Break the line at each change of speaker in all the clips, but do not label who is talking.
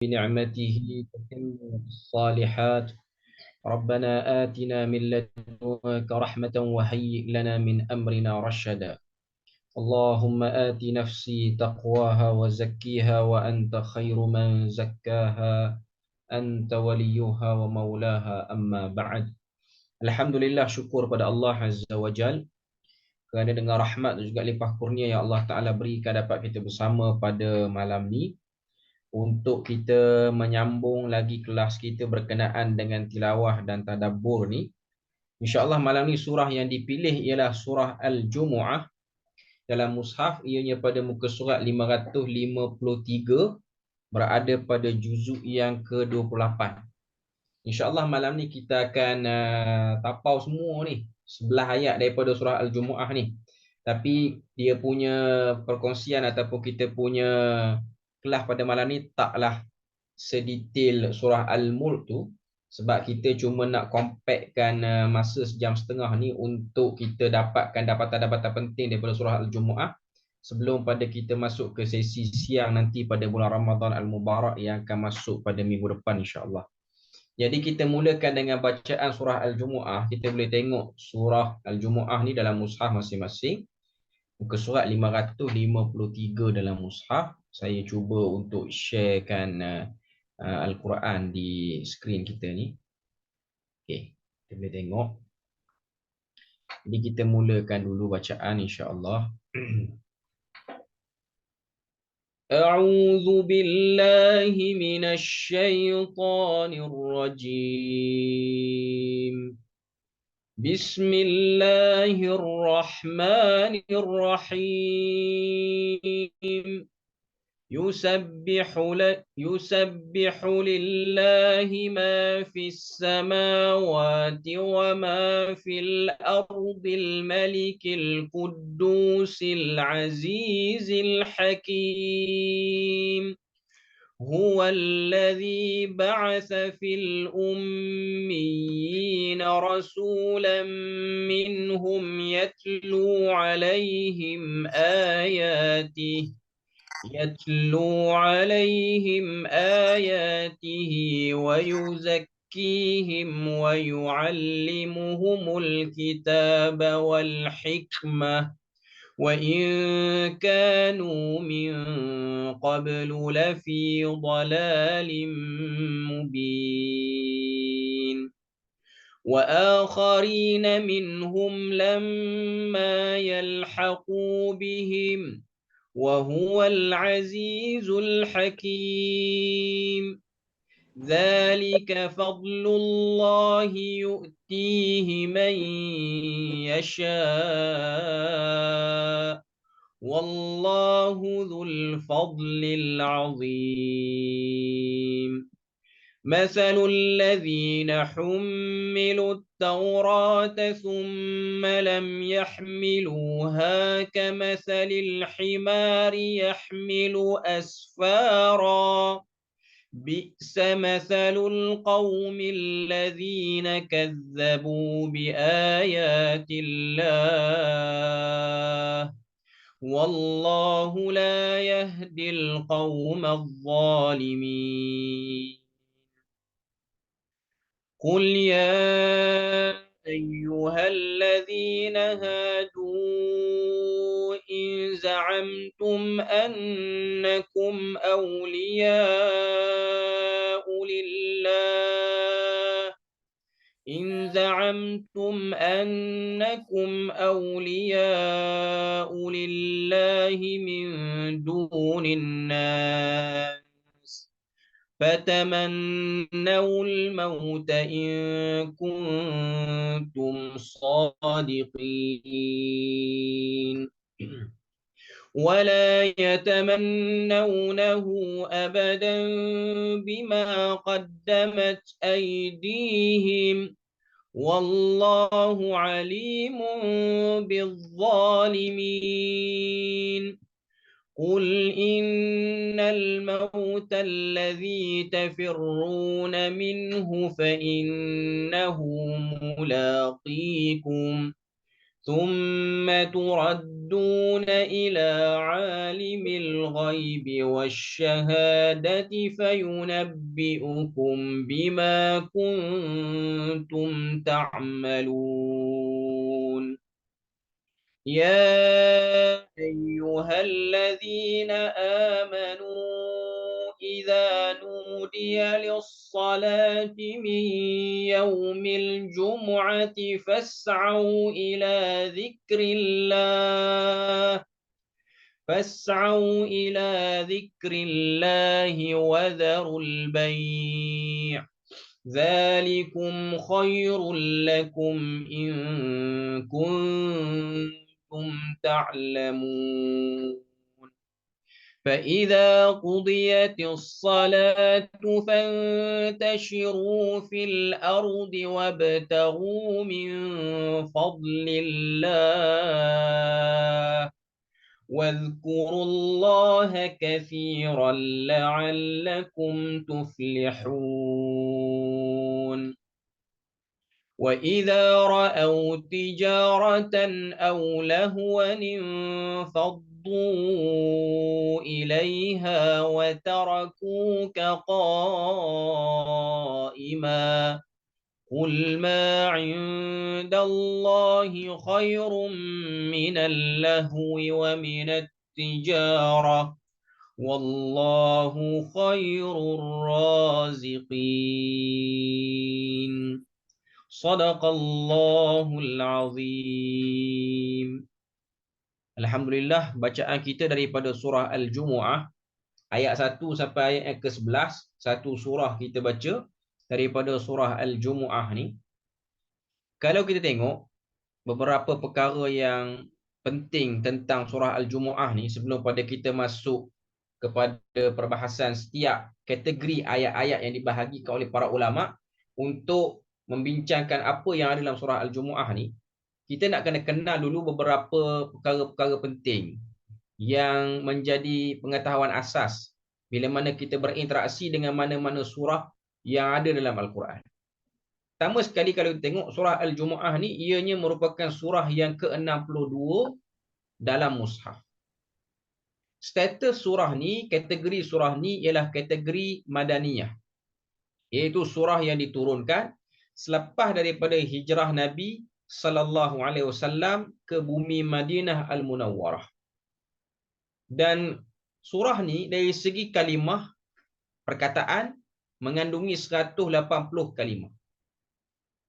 بنعمته تتم الصالحات. ربنا آتنا من لدنك رحمة وهيئ لنا من أمرنا رشدا. اللهم آت نفسي تقواها وزكيها وأنت خير من زكاها، أنت وليها ومولاها. أما بعد. Alhamdulillah, syukur pada Allah Azza wa Jal kerana dengan rahmat dan juga limpah kurnia yang Allah Ta'ala berikan dapat kita bersama pada malam ni untuk kita menyambung lagi kelas kita berkenaan dengan tilawah dan tadabbur ni. InsyaAllah malam ni surah yang dipilih ialah surah Al-Jumu'ah dalam mushaf, ianya pada muka surat 553, berada pada juzuk yang ke-28. InsyaAllah malam ni kita akan tapau semua ni 11 ayat daripada surah Al-Jumu'ah ni. Tapi dia punya perkongsian ataupun kita punya kelas pada malam ni taklah sedetail surah Al-Mulk tu, sebab kita cuma nak compactkan masa sejam setengah ni untuk kita dapatkan dapatan-dapatan penting daripada surah Al-Jumu'ah sebelum pada kita masuk ke sesi siang nanti pada bulan Ramadan Al-Mubarak yang akan masuk pada minggu depan insya-Allah. Jadi kita mulakan dengan bacaan surah Al-Jumu'ah. Kita boleh tengok surah Al-Jumu'ah ni dalam mushaf masing-masing. Muka surat 553 dalam mushaf. Saya cuba untuk sharekan Al-Quran di skrin kita ni. Okey, kita boleh tengok. Jadi kita mulakan dulu bacaan insya-Allah. أعوذ بالله من الشيطان الرجيم. بسم الله الرحمن الرحيم. يسبح لله ما في السماوات وما في الأرض الملك القدوس العزيز الحكيم. هو الذي بعث في الأميين رسولا منهم يتلو عليهم آياته ويزكيهم ويعلمهم الكتاب والحكمة وإن كانوا من قبل لفي ضلال مبين. وآخرين منهم لما يلحقوا بهم وهو العزيز الحكيم. ذلك فضل الله يؤتيه من يشاء والله ذو الفضل العظيم. مثل الذين حملوا التوراة ثم لم يحملوها كمثل الحمار يحمل أسفارا بئس مثل القوم الذين كذبوا بآيات الله والله لا يهدي القوم الظالمين. قل يا أيها الذين هادوا إن زعمتم أنكم أولياء لله من دون الناس فتمنوا الموت إن كنتم صادقين ولا يتمنونه أبدا بما قدمت أيديهم والله عليم بالظالمين. قل إن الموت الذي تفرون منه فإنه ملاقيكم ثم تردون إلى عالم الغيب والشهادة فينبئكم بما كنتم تعملون. يا أيها الذين آمنوا إذا نودي للصلاة من يوم الجمعة فاسعوا إلى ذكر الله وذروا البيع ذلكم خير لكم إن كنتم تعلمون. فإذا قضيت الصلاة فانتشروا في الأرض وابتغوا من فضل الله واذكروا الله كثيرا لعلكم تفلحون. وإذا رأوا تجارة أو لهوا انفضوا إليها وتركوك قائما قل ما عند الله خير من اللهو ومن التجارة والله خير الرازقين. صدق الله العظيم. Alhamdulillah, bacaan kita daripada surah Al-Jumu'ah ayat 1 sampai ayat yang ke-11, satu surah kita baca daripada surah Al-Jumu'ah ni. Kalau kita tengok beberapa perkara yang penting tentang surah Al-Jumu'ah ni sebelum pada kita masuk kepada perbahasan setiap kategori ayat-ayat yang dibahagikan oleh para ulama untuk membincangkan apa yang ada dalam surah Al-Jumu'ah ni, kita nak kena kenal dulu beberapa perkara-perkara penting yang menjadi pengetahuan asas bila mana kita berinteraksi dengan mana-mana surah yang ada dalam Al-Quran. Pertama sekali kalau kita tengok surah Al-Jumu'ah ni, ianya merupakan surah yang ke-62 dalam mushaf. Status surah ni, kategori surah ni ialah kategori Madaniyah, iaitu surah yang diturunkan selepas daripada hijrah Nabi SAW ke bumi Madinah Al-Munawwarah. Dan surah ni dari segi kalimah perkataan mengandungi 180 kalimah.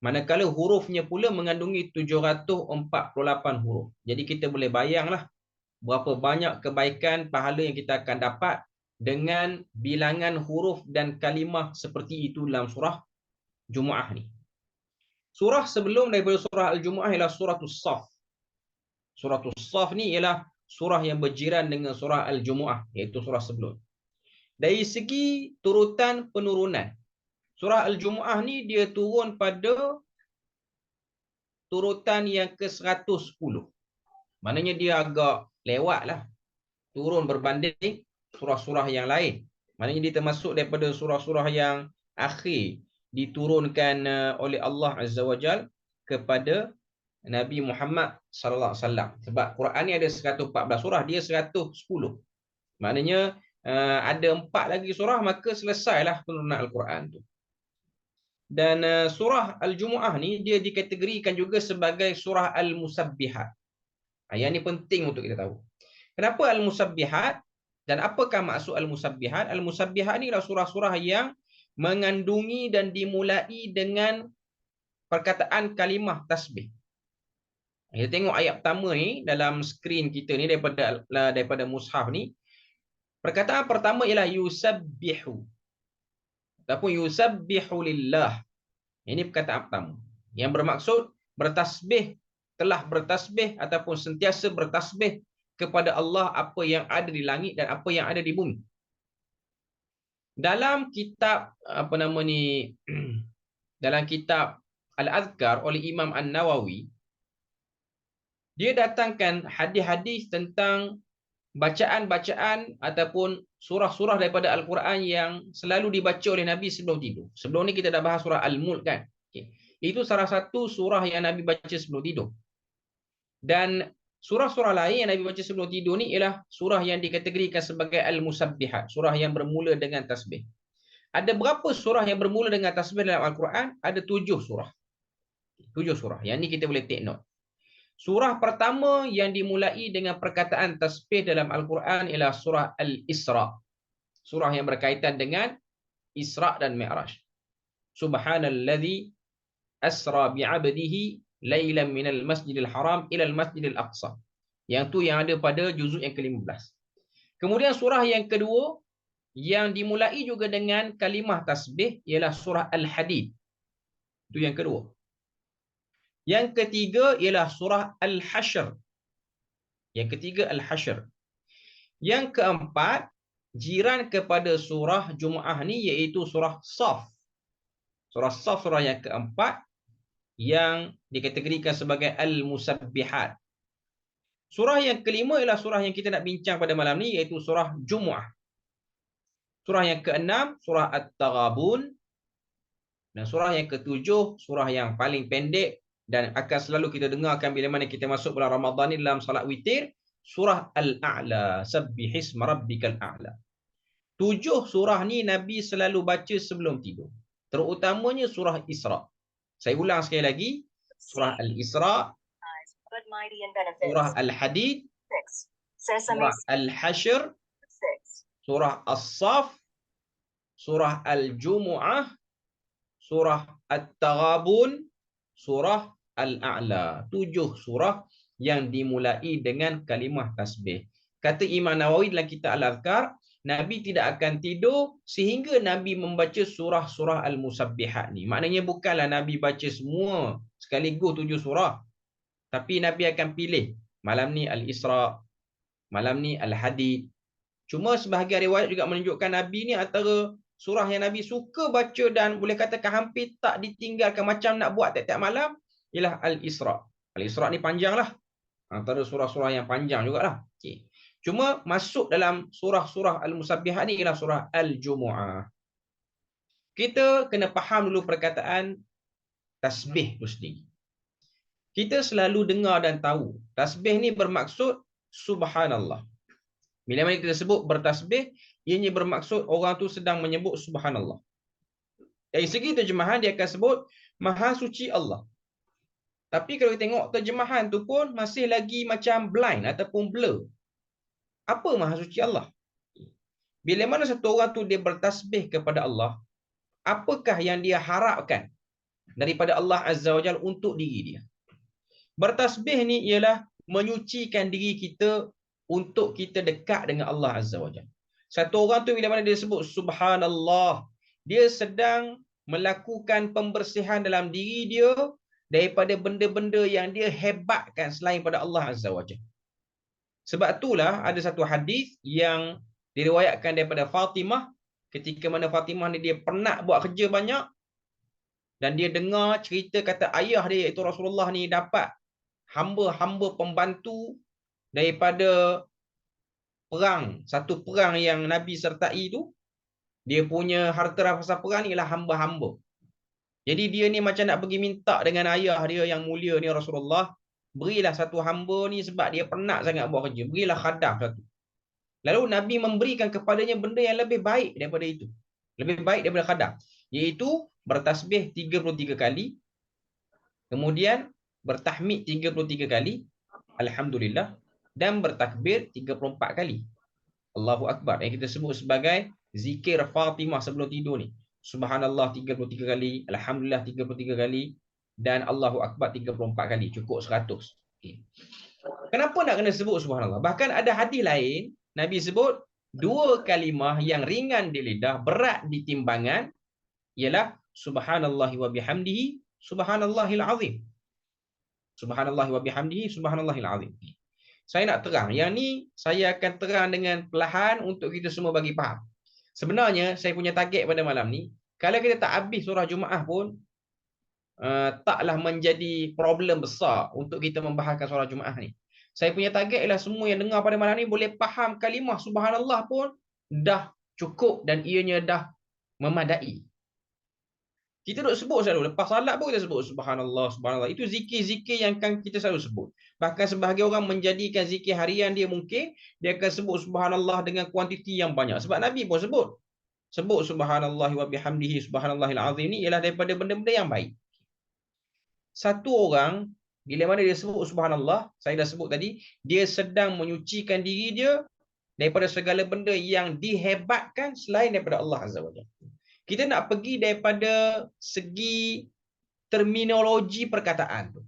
Manakala hurufnya pula mengandungi 748 huruf. Jadi kita boleh bayanglah berapa banyak kebaikan pahala yang kita akan dapat dengan bilangan huruf dan kalimah seperti itu dalam surah Jumu'ah ni. Surah sebelum daripada surah Al-Jumu'ah ialah suratul Saf. Suratul Saf ni ialah surah yang berjiran dengan surah Al-Jumu'ah, iaitu surah sebelum. Dari segi turutan penurunan, surah Al-Jumu'ah ni dia turun pada turutan yang ke-110. Maknanya dia agak lewat lah, turun berbanding surah-surah yang lain. Maknanya dia termasuk daripada surah-surah yang akhir diturunkan oleh Allah Azza wa Jal kepada Nabi Muhammad sallallahu alaihi wasallam. Sebab Quran ni ada 114 surah, dia 110. Maknanya ada 4 lagi surah, maka selesailah penurunan Al-Quran tu. Dan surah Al-Jumu'ah ni dia dikategorikan juga sebagai surah Al-Musabbihat. Yang ni penting untuk kita tahu. Kenapa Al-Musabbihat dan apakah maksud Al-Musabbihat? Al-Musabbihat ni adalah surah-surah yang mengandungi dan dimulai dengan perkataan kalimah tasbih. Kita tengok ayat pertama ni dalam skrin kita ni daripada mushaf ni. Perkataan pertama ialah yusabbihu ataupun yusabbihu lillah. Ini perkataan pertama yang bermaksud bertasbih, telah bertasbih ataupun sentiasa bertasbih kepada Allah apa yang ada di langit dan apa yang ada di bumi. Dalam kitab dalam kitab Al-Adhkar oleh Imam An-Nawawi, dia datangkan hadis-hadis tentang bacaan-bacaan ataupun surah-surah daripada Al-Quran yang selalu dibaca oleh Nabi sebelum tidur. Sebelum ni kita dah bahas surah Al-Mulk kan. Okay. Itu salah satu surah yang Nabi baca sebelum tidur. Dan surah-surah lain yang Nabi baca sebelum tidur ni ialah surah yang dikategorikan sebagai al-musabbihat, surah yang bermula dengan tasbih. Ada berapa surah yang bermula dengan tasbih dalam Al-Quran? Ada 7 surah. 7 surah. Yang ni kita boleh take note. Surah pertama yang dimulai dengan perkataan tasbih dalam Al-Quran ialah surah Al-Isra. Surah yang berkaitan dengan Isra dan Mi'raj. Subhanalladzi asra bi'abdihi lailan minal masjidil haram ilal masjidil aqsa. Yang tu yang ada pada juzuk yang ke-15. Kemudian surah yang kedua yang dimulai juga dengan kalimah tasbih ialah surah Al-Hadid. Itu yang kedua. Yang ketiga ialah surah Al-Hashr. Yang ketiga Al-Hashr. Yang keempat, jiran kepada surah Jumaah ni iaitu surah Saf. Surah Saf surah yang keempat yang dikategorikan sebagai Al-Musabbihat. Surah yang kelima ialah surah yang kita nak bincang pada malam ni iaitu surah Jumaah. Surah yang keenam surah At-Taghabun. Dan surah yang ketujuh, surah yang paling pendek dan akan selalu kita dengarkan bila mana kita masuk bulan Ramadan ni dalam salat witir, surah Al-A'la, Sabbihisma Rabbikal A'la. 7 surah ni Nabi selalu baca sebelum tidur. Terutamanya surah Isra. Saya ulang sekali lagi, surah Al-Isra, surah Al-Hadid, surah Al-Hashr, surah As-Saf, surah Al-Jumu'ah, surah At-Taghabun, surah Al-A'la. 7 surah yang dimulai dengan kalimah tasbih. Kata Imam Nawawi dalam kitab Al-Adhkar, Nabi tidak akan tidur sehingga Nabi membaca surah-surah Al-Musabbihat ni. Maknanya bukanlah Nabi baca semua sekaligus 7 surah. Tapi Nabi akan pilih. Malam ni Al-Isra, malam ni Al-Hadid. Cuma sebahagian riwayat juga menunjukkan Nabi ni antara surah yang Nabi suka baca dan boleh katakan hampir tak ditinggalkan macam nak buat tiap-tiap malam ialah Al-Isra. Al-Isra ni panjang lah. Antara surah-surah yang panjang jugalah. Okay. Cuma masuk dalam surah-surah Al-Musabbihat ni ialah surah Al-Jumu'ah. Kita kena faham dulu perkataan tasbih tu sendiri. Kita selalu dengar dan tahu tasbih ni bermaksud subhanallah. Bila mana kita sebut bertasbih, ianya bermaksud orang tu sedang menyebut subhanallah. Dari segi terjemahan dia akan sebut maha suci Allah. Tapi kalau kita tengok terjemahan tu pun masih lagi macam blind ataupun blur. Apa maha suci Allah? Bila mana satu orang tu dia bertasbih kepada Allah, apakah yang dia harapkan daripada Allah Azza wa Jalla untuk diri dia? Bertasbih ni ialah menyucikan diri kita untuk kita dekat dengan Allah Azza wa Jalla. Satu orang tu bila mana dia sebut subhanallah, dia sedang melakukan pembersihan dalam diri dia daripada benda-benda yang dia hebatkan selain pada Allah Azza wa Jalla. Sebab itulah ada satu hadis yang diriwayatkan daripada Fatimah, ketika mana Fatimah ni dia penat buat kerja banyak dan dia dengar cerita kata ayah dia iaitu Rasulullah ni dapat hamba-hamba pembantu daripada perang, satu perang yang Nabi sertai tu, dia punya harta rampasan perang ni ialah hamba-hamba. Jadi dia ni macam nak pergi minta dengan ayah dia yang mulia ni Rasulullah, berilah satu hamba ni sebab dia penat sangat buat kerja, berilah khadam satu. Lalu Nabi memberikan kepadanya benda yang lebih baik daripada itu. Lebih baik daripada khadam, iaitu bertasbih 33 kali, kemudian bertahmid 33 kali, alhamdulillah, dan bertakbir 34 kali. Allahu Akbar. Yang kita sebut sebagai zikir Fatimah sebelum tidur ni. Subhanallah 33 kali, alhamdulillah 33 kali, dan Allahu Akbar 34 kali. Cukup 100. Okay. Kenapa nak kena sebut subhanallah? Bahkan ada hadis lain, Nabi sebut 2 kalimah yang ringan di lidah, berat di timbangan, ialah subhanallahi wa bihamdihi, subhanallahil azim. Subhanallahi wa bihamdihi, subhanallahil azim. Saya nak terang. Yang ni saya akan terang dengan perlahan untuk kita semua bagi faham. Sebenarnya saya punya target pada malam ni, kalau kita tak habis surah Jumaah pun taklah menjadi problem besar untuk kita membahaskan surah Jumaah ni. Saya punya target ialah semua yang dengar pada malam ni boleh faham kalimah subhanallah pun dah cukup dan ianya dah memadai. Kita duk sebut selalu. Lepas salat pun kita sebut subhanallah, subhanallah. Itu zikir-zikir yang akan kita selalu sebut. Bahkan sebahagian orang menjadikan zikir harian dia mungkin, dia akan sebut subhanallah dengan kuantiti yang banyak. Sebab Nabi pun sebut. Sebut subhanallah wa bihamdihi subhanallahil azim ni ialah daripada benda-benda yang baik. Satu orang, bila mana dia sebut subhanallah, saya dah sebut tadi, dia sedang menyucikan diri dia daripada segala benda yang dihebatkan selain daripada Allah Azza wa Jalla. Kita nak pergi daripada segi terminologi perkataan tu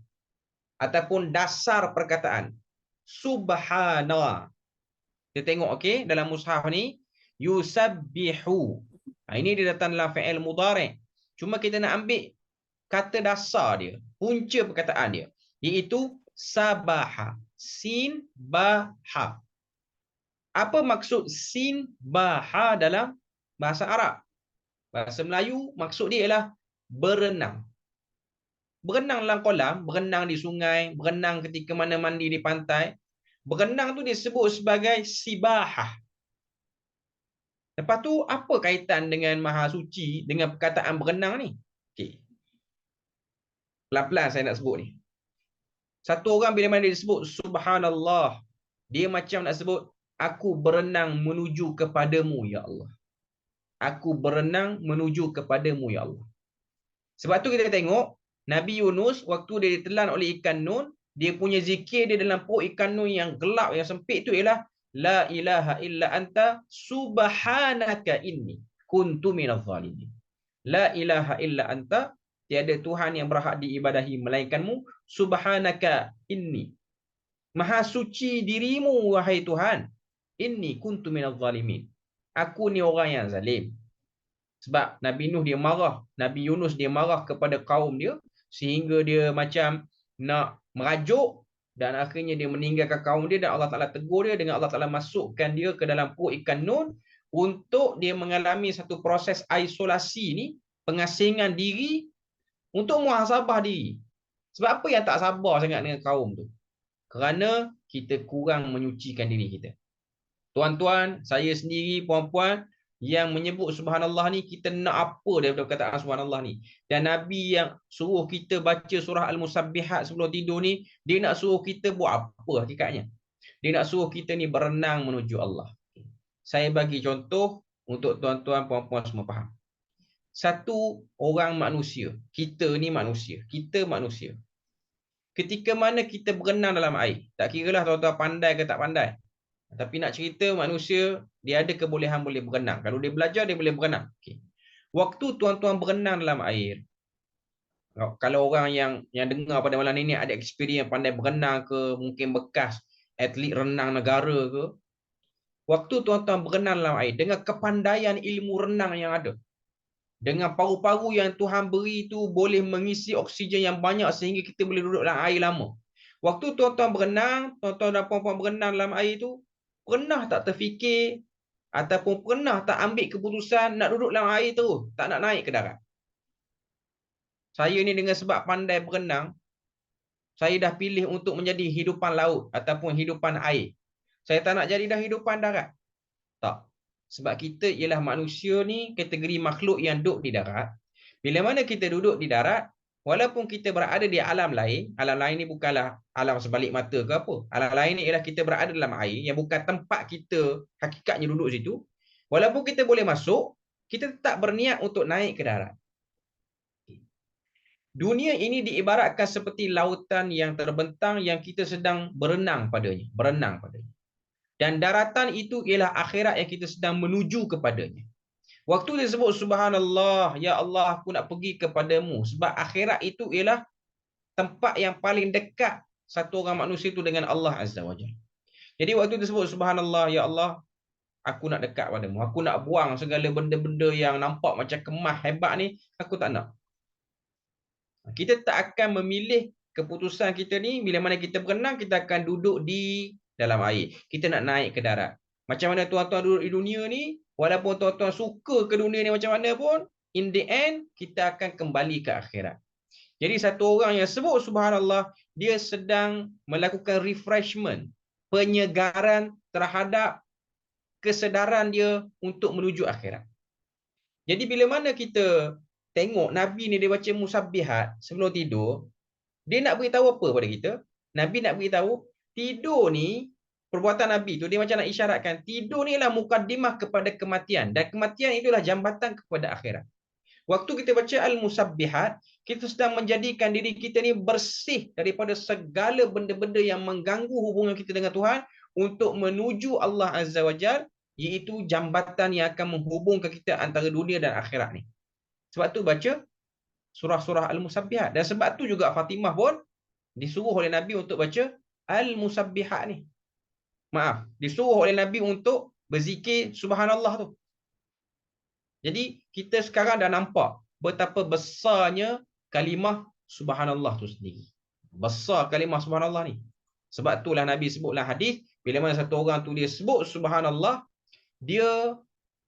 ataupun dasar perkataan. Subhanallah. Kita tengok okey dalam mushaf ni yusabbihu. Ini dia datang dalam fi'il mudhari'. Cuma kita nak ambil kata dasar dia, punca perkataan dia, iaitu sabaha, sin baha. Apa maksud sin baha dalam bahasa Arab? Bahasa Melayu maksud dia ialah berenang. Berenang dalam kolam, berenang di sungai, berenang ketika mana mandi di pantai. Berenang tu disebut sebagai sibahah. Lepas tu apa kaitan dengan Maha Suci dengan perkataan berenang ni? Okey. Pelan-pelan saya nak sebut ni. Satu orang bila mana dia sebut subhanallah, dia macam nak sebut aku berenang menuju kepadamu ya Allah. Aku berenang menuju kepadamu ya Allah. Sebab tu kita tengok Nabi Yunus waktu dia ditelan oleh ikan nun, dia punya zikir dia dalam perut ikan nun yang gelap, yang sempit tu ialah la ilaha illa anta subhanaka inni kuntu minadh zalimin. La ilaha illa anta, tiada Tuhan yang berhak diibadahi melainkanmu, subhanaka inni, maha suci dirimu wahai Tuhan, inni kuntu minadh zalimin, aku ni orang yang zalim. Sebab Nabi Nuh dia marah, Nabi Yunus dia marah kepada kaum dia sehingga dia macam nak merajuk dan akhirnya dia meninggalkan kaum dia dan Allah Ta'ala tegur dia dengan Allah Ta'ala masukkan dia ke dalam perut ikan nun untuk dia mengalami satu proses isolasi ni, pengasingan diri untuk muhasabah diri. Sebab apa yang tak sabar sangat dengan kaum tu? Kerana kita kurang menyucikan diri kita. Tuan-tuan, saya sendiri, puan-puan, yang menyebut subhanallah ni, kita nak apa daripada perkataan subhanallah ni? Dan Nabi yang suruh kita baca surah Al-Musabbihat sebelum tidur ni, dia nak suruh kita buat apa hakikatnya? Dia nak suruh kita ni berenang menuju Allah. Saya bagi contoh untuk tuan-tuan, puan-puan semua faham. Satu orang manusia, kita ni manusia, kita manusia. Ketika mana kita berenang dalam air, tak kiralah tuan-tuan pandai ke tak pandai, tapi nak cerita manusia, dia ada kebolehan boleh berenang. Kalau dia belajar, dia boleh berenang. Okay. Waktu tuan-tuan berenang dalam air, kalau orang yang dengar pada malam ini ada experience pandai berenang ke, mungkin bekas atlet renang negara ke, waktu tuan-tuan berenang dalam air, dengan kepandaian ilmu renang yang ada, dengan paru-paru yang Tuhan beri tu boleh mengisi oksigen yang banyak sehingga kita boleh duduk dalam air lama. Waktu tuan-tuan berenang, tuan-tuan dan puan-puan berenang dalam air tu, pernah tak terfikir ataupun pernah tak ambil keputusan nak duduk dalam air terus, tak nak naik ke darat? Saya ni dengan sebab pandai berenang, saya dah pilih untuk menjadi hidupan laut ataupun hidupan air. Saya tak nak jadi dah hidupan darat. Tak. Sebab kita ialah manusia ni kategori makhluk yang duduk di darat. Bila mana kita duduk di darat, walaupun kita berada di alam lain ni bukanlah alam sebalik mata ke apa. Alam lain ni ialah kita berada dalam air yang bukan tempat kita hakikatnya duduk situ. Walaupun kita boleh masuk, kita tetap berniat untuk naik ke darat. Dunia ini diibaratkan seperti lautan yang terbentang yang kita sedang berenang padanya. Dan daratan itu ialah akhirat yang kita sedang menuju kepadanya. Waktu dia sebut subhanallah, ya Allah aku nak pergi kepadamu. Sebab akhirat itu ialah tempat yang paling dekat satu orang manusia itu dengan Allah Azza wa Jalla. Jadi waktu dia sebut subhanallah, ya Allah aku nak dekat padamu. Aku nak buang segala benda-benda yang nampak macam kemas hebat ni, aku tak nak. Kita tak akan memilih keputusan kita ni, bila mana kita berenang, kita akan duduk di dalam air. Kita nak naik ke darat. Macam mana tuan-tuan duduk di dunia ni, walaupun tuan-tuan suka ke dunia ni macam mana pun, in the end, kita akan kembali ke akhirat. Jadi satu orang yang sebut subhanallah, dia sedang melakukan refreshment, penyegaran terhadap kesedaran dia untuk menuju akhirat. Jadi bila mana kita tengok Nabi ni dia baca musabbihat sebelum tidur, dia nak beritahu apa pada kita? Nabi nak beritahu tidur ni, perbuatan Nabi tu dia macam nak isyaratkan tidur ni ialah mukaddimah kepada kematian, dan kematian itulah jambatan kepada akhirat. Waktu kita baca al-musabbihat, kita sedang menjadikan diri kita ni bersih daripada segala benda-benda yang mengganggu hubungan kita dengan Tuhan untuk menuju Allah Azza wa Jal, iaitu jambatan yang akan menghubungkan kita antara dunia dan akhirat ni. Sebab tu baca surah-surah al-musabbihat. Dan sebab tu juga Fatimah pun disuruh oleh Nabi untuk baca al-musabbihat ni. Maaf, disuruh oleh Nabi untuk berzikir subhanallah tu. Jadi kita sekarang dah nampak betapa besarnya kalimah subhanallah tu sendiri. Besar kalimah subhanallah ni. Sebab itulah Nabi sebutlah hadis, bila mana satu orang tu dia sebut subhanallah, dia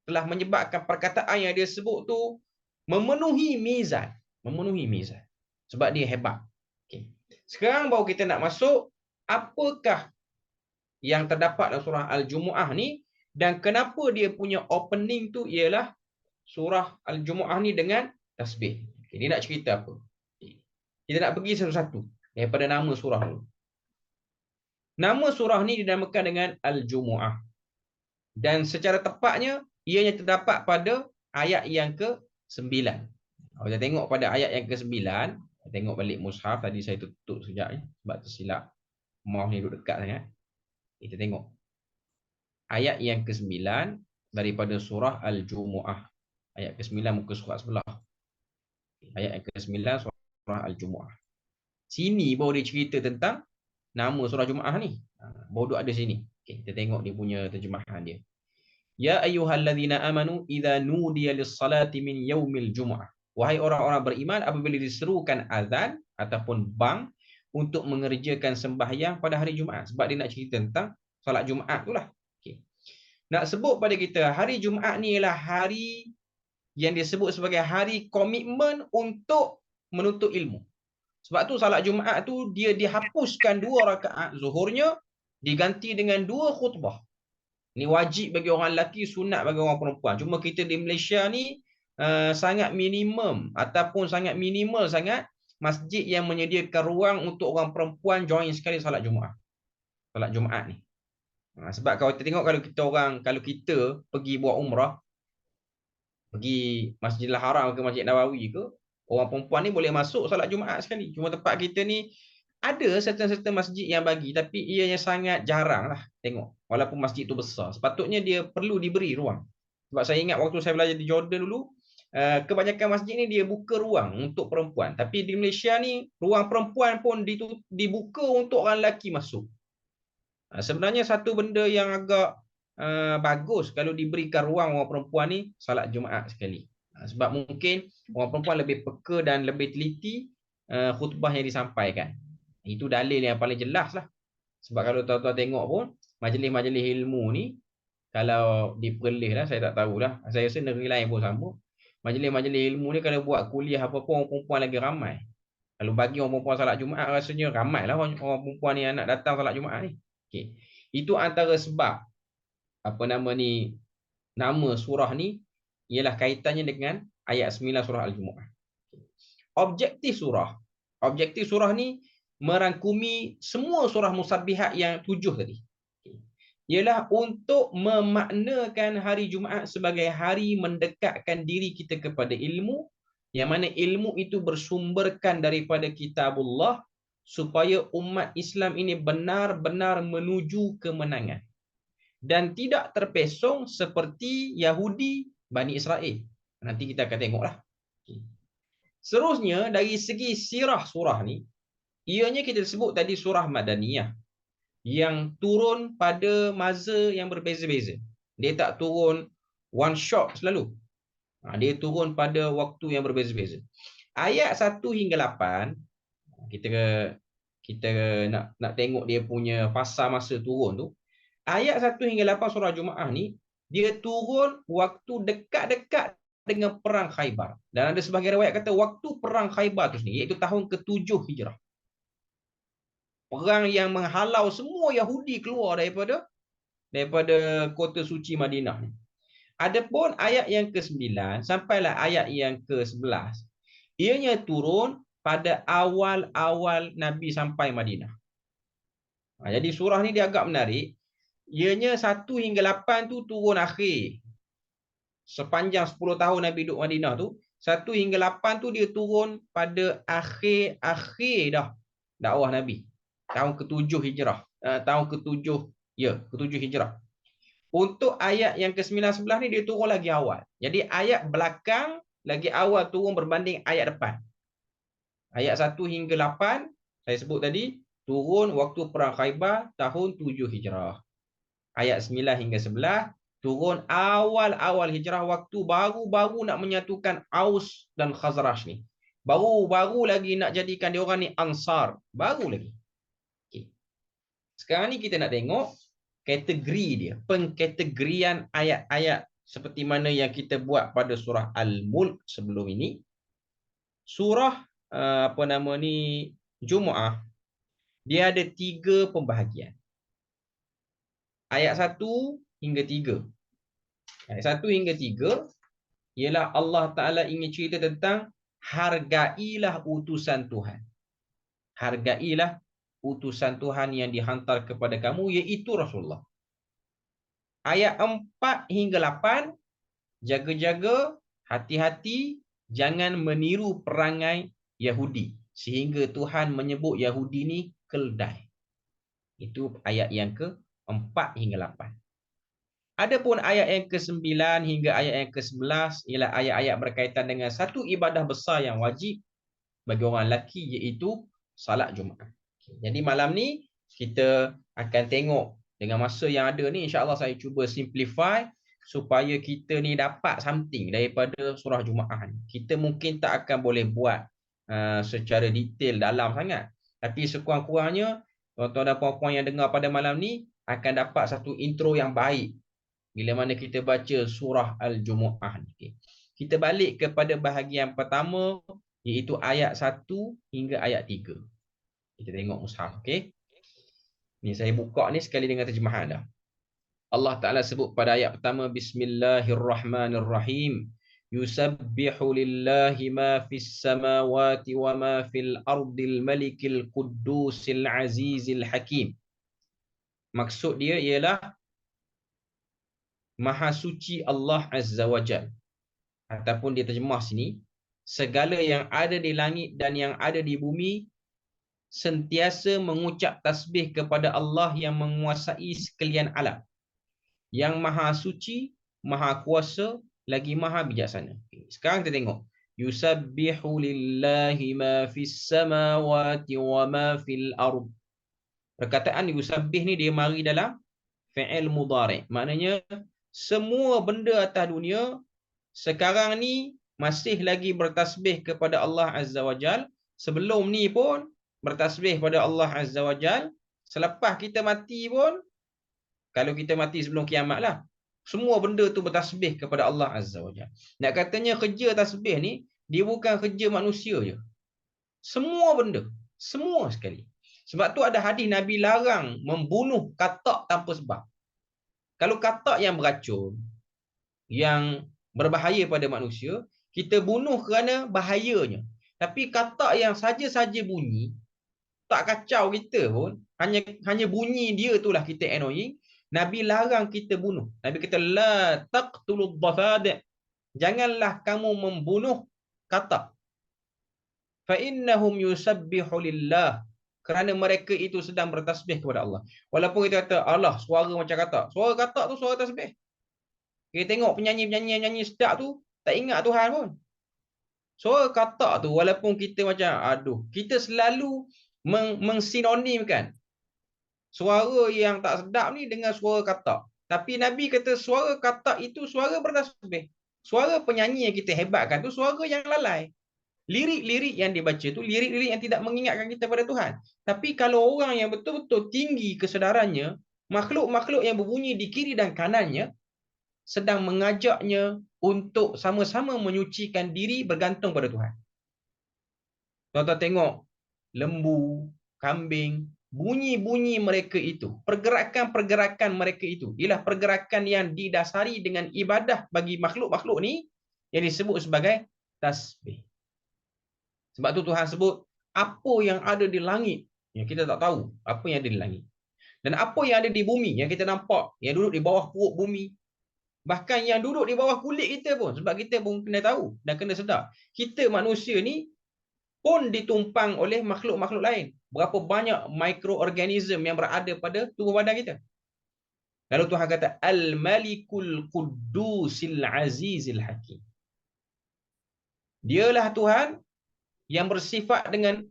telah menyebabkan perkataan yang dia sebut tu memenuhi mizan. Memenuhi mizan. Sebab dia hebat. Okay. Sekarang baru kita nak masuk apakah yang terdapat dalam surah Al-Jumu'ah ni, dan kenapa dia punya opening tu ialah surah Al-Jumu'ah ni dengan tasbih. Okay, dia nak cerita apa? Okay. Kita nak pergi satu-satu daripada nama surah dulu. Nama surah ni dinamakan dengan Al-Jumu'ah. Dan secara tepatnya, ianya terdapat pada ayat yang ke-9. Kalau kita tengok pada ayat yang ke-9, tengok balik mushaf, tadi saya tutup sekejap sebab tersilap. Mouse ni duduk dekat sangat. Kita tengok. Ayat yang ke-9 daripada surah Al-Jumu'ah. Ayat ke-9 muka surat sebelah. Ayat yang ke-9 surah Al-Jumu'ah. Sini baru dia cerita tentang nama surah Jumu'ah ni. Baru ada sini. Okay, kita tengok dia punya terjemahan dia. Ya ayyuhallazina amanu idza nudiya lis-salati min yaumil jumu'ah. Wahai orang-orang beriman, apabila diserukan azan ataupun bang untuk mengerjakan sembahyang pada hari Jumaat. Sebab dia nak cerita tentang solat Jumaat tu lah. Okay. Nak sebut pada kita, hari Jumaat ni ialah hari yang disebut sebagai hari komitmen untuk menuntut ilmu. Sebab tu salat Jumaat tu dia dihapuskan 2 rakaat zuhurnya, diganti dengan 2 khutbah. Ini wajib bagi orang lelaki, sunat bagi orang perempuan. Cuma kita di Malaysia ni sangat minimum ataupun sangat minimal sangat masjid yang menyediakan ruang untuk orang perempuan join sekali salat Jumaat. Salat Jumaat ni. Sebab kalau kita tengok, kalau kita pergi buat umrah, pergi Masjidil Haram ke Masjid Nabawi ke, orang perempuan ni boleh masuk salat Jumaat sekali. Cuma tempat kita ni ada serta-serta masjid yang bagi, tapi ianya sangat jarang lah tengok. Walaupun masjid tu besar, sepatutnya dia perlu diberi ruang. Sebab saya ingat waktu saya belajar di Jordan dulu, kebanyakan masjid ni dia buka ruang untuk perempuan. Tapi di Malaysia ni, ruang perempuan pun dibuka untuk orang lelaki masuk. Sebenarnya satu benda yang agak bagus kalau diberikan ruang orang perempuan ni salat Jumaat sekali. Sebab mungkin orang perempuan lebih peka dan lebih teliti khutbah yang disampaikan. Itu dalil yang paling jelas lah. Sebab kalau tuan-tuan tengok pun, majlis-majlis ilmu ni, kalau di Perlis lah, saya tak tahulah. Saya rasa negeri lain pun sama. Majlis-majlis ilmu ni kalau buat kuliah apa-apa, orang perempuan lagi ramai. Kalau bagi orang perempuan salat Jumaat, rasanya ramai lah orang perempuan ni yang nak datang salat Jumaat ni. Okay. Itu antara sebab nama surah ni ialah kaitannya dengan ayat 9 surah Al-Jumu'ah. Objektif surah ni merangkumi semua surah musabbihat yang 7 tadi. Ialah untuk memaknakan hari Jumaat sebagai hari mendekatkan diri kita kepada ilmu, yang mana ilmu itu bersumberkan daripada kitabullah, supaya umat Islam ini benar-benar menuju kemenangan dan tidak terpesong seperti Yahudi Bani Israel. Nanti kita akan tengoklah. Seterusnya, dari segi sirah surah ni, ianya kita sebut tadi surah Madaniyah yang turun pada masa yang berbeza-beza. Dia tak turun one shot selalu. Dia turun pada waktu yang berbeza-beza. Ayat 1 hingga 8, kita nak tengok dia punya fasa masa turun tu. Ayat 1 hingga 8 surah Jumaat ni, dia turun waktu dekat-dekat dengan perang Khaybar. Dan ada sebahagian riwayat kata waktu perang Khaybar tu sendiri, iaitu tahun ke-7 Hijrah. Perang yang menghalau semua Yahudi keluar daripada kota suci Madinah ni. Adapun ayat yang ke-9 sampailah ayat yang ke-11, ianya turun pada awal-awal Nabi sampai Madinah. Jadi surah ni dia agak menarik. Ianya 1 hingga 8 tu turun akhir. Sepanjang 10 tahun Nabi duduk Madinah tu, 1 hingga 8 tu dia turun pada akhir-akhir dah dakwah Nabi. Tahun ke-7 Hijrah. Tahun ke-7, ya, ke-7 Hijrah. Untuk ayat yang ke-9 11 ni dia turun lagi awal. Jadi ayat belakang lagi awal turun berbanding ayat depan. Ayat 1 hingga 8 saya sebut tadi turun waktu perang Khaybar tahun 7 Hijrah. Ayat 9 hingga 11 turun awal-awal hijrah waktu baru-baru nak menyatukan Aus dan Khazraj ni. Baru-baru lagi nak jadikan dia orang ni Ansar. Baru lagi. Okay. Sekarang ni kita nak tengok kategori dia. Pengkategorian ayat-ayat seperti mana yang kita buat pada surah Al-Mulk sebelum ini. Surah Jumu'ah. Dia ada 3 pembahagian. Ayat 1 hingga 3. Ayat 1 hingga 3 ialah Allah Ta'ala ingin cerita tentang hargailah utusan Tuhan. Hargailah utusan Tuhan yang dihantar kepada kamu, iaitu Rasulullah. Ayat 4 hingga 8, jaga-jaga, hati-hati, jangan meniru perangai Yahudi. Sehingga Tuhan menyebut Yahudi ni keldai. Itu ayat yang ke-4 hingga 8. Adapun ayat yang ke-9 hingga ayat yang ke-11 ialah ayat-ayat berkaitan dengan satu ibadah besar yang wajib bagi orang lelaki, iaitu salat Jumaat. Jadi malam ni kita akan tengok dengan masa yang ada ni, insya-Allah saya cuba simplify supaya kita ni dapat something daripada surah Jumaat ni. Kita mungkin tak akan boleh buat secara detail dalam sangat, tapi sekurang-kurangnya tuan-tuan dan puan-puan yang dengar pada malam ni akan dapat satu intro yang baik bila mana kita baca surah Al-Jumu'ah. Okay. Kita balik kepada bahagian pertama, iaitu ayat 1 hingga ayat 3. Kita tengok mushaf. Okay. Ni saya buka ni sekali dengan terjemahan dah. Allah Ta'ala sebut pada ayat pertama, Bismillahirrahmanirrahim. Yusabbihu lillahi ma fis samawati wa ma fil ardil malikil quddusil azizil hakim. Maksud dia ialah Maha suci Allah Azza wa Jal. Ataupun dia terjemah sini, segala yang ada di langit dan yang ada di bumi sentiasa mengucap tasbih kepada Allah yang menguasai sekalian alam, yang Maha suci, Maha kuasa, lagi Maha bijaksana. Sekarang kita tengok. Yusabbihu lillahi ma fis samawati wa ma fil ard. Perkataan yusabbih ni dia mari dalam fi'il mudhari'. Maknanya semua benda atas dunia sekarang ni masih lagi bertasbih kepada Allah Azza wa Jal. Sebelum ni pun bertasbih pada Allah Azza wa Jal. Selepas kita mati pun, kalau kita mati sebelum kiamat lah, semua benda tu bertasbih kepada Allah Azza wa Jal. Nak katanya kerja tasbih ni, dia bukan kerja manusia je. Semua benda. Semua sekali. Sebab tu ada hadis Nabi larang membunuh katak tanpa sebab. Kalau katak yang beracun, yang berbahaya pada manusia, kita bunuh kerana bahayanya. Tapi katak yang saja-saja bunyi, tak kacau kita pun, hanya bunyi dia itulah kita annoying, Nabi larang kita bunuh. Nabi kata, la taqtulud dhafadi'. Janganlah kamu membunuh katak. Fa innahum yusabbihu lillah. Kerana mereka itu sedang bertasbih kepada Allah. Walaupun kita kata, Allah, suara macam katak. Suara katak tu suara tasbih. Kita tengok penyanyi-penyanyi yang nyanyi sedap tu, tak ingat Tuhan pun. Suara katak tu, walaupun kita macam, kita selalu mengsinonimkan suara yang tak sedap ni dengan suara katak. Tapi Nabi kata suara katak itu suara bertasbih. Suara penyanyi yang kita hebatkan tu suara yang lalai. Lirik-lirik yang dibaca tu lirik-lirik yang tidak mengingatkan kita pada Tuhan. Tapi kalau orang yang betul-betul tinggi kesedarannya, makhluk-makhluk yang berbunyi di kiri dan kanannya sedang mengajaknya untuk sama-sama menyucikan diri bergantung pada Tuhan. Tuan-tuan tengok lembu, kambing, bunyi-bunyi mereka itu, pergerakan-pergerakan mereka itu, ialah pergerakan yang didasari dengan ibadah bagi makhluk-makhluk ni, yang disebut sebagai tasbih. Sebab tu Tuhan sebut, apa yang ada di langit, yang kita tak tahu apa yang ada di langit. Dan apa yang ada di bumi, yang kita nampak, yang duduk di bawah perut bumi, bahkan yang duduk di bawah kulit kita pun, sebab kita pun kena tahu dan kena sedar, kita manusia ni pun ditumpang oleh makhluk-makhluk lain. Berapa banyak mikroorganism yang berada pada tubuh badan kita. Lalu Tuhan kata, Al-Malikul Quddusil Azizil Hakim. Dialah Tuhan yang bersifat dengan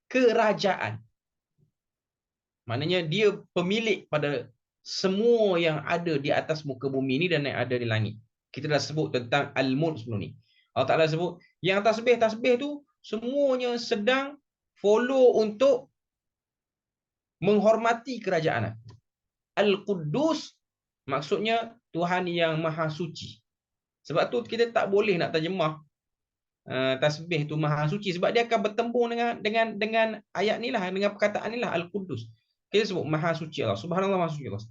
kerajaan. Maknanya dia pemilik pada semua yang ada di atas muka bumi ini dan yang ada di langit. Kita dah sebut tentang Al-Mulk sebelum ni. Allah Ta'ala sebut, yang tasbih-tasbih tu semuanya sedang follow untuk menghormati kerajaan. Al-Quddus maksudnya Tuhan yang Maha Suci. Sebab tu kita tak boleh nak terjemah tasbih tu Maha Suci, sebab dia akan bertembung dengan ayat ni lah, dengan perkataan ni lah, Al-Quddus. Kita sebut Maha Suci Allah, Subhanallah, Maha Suci Allah.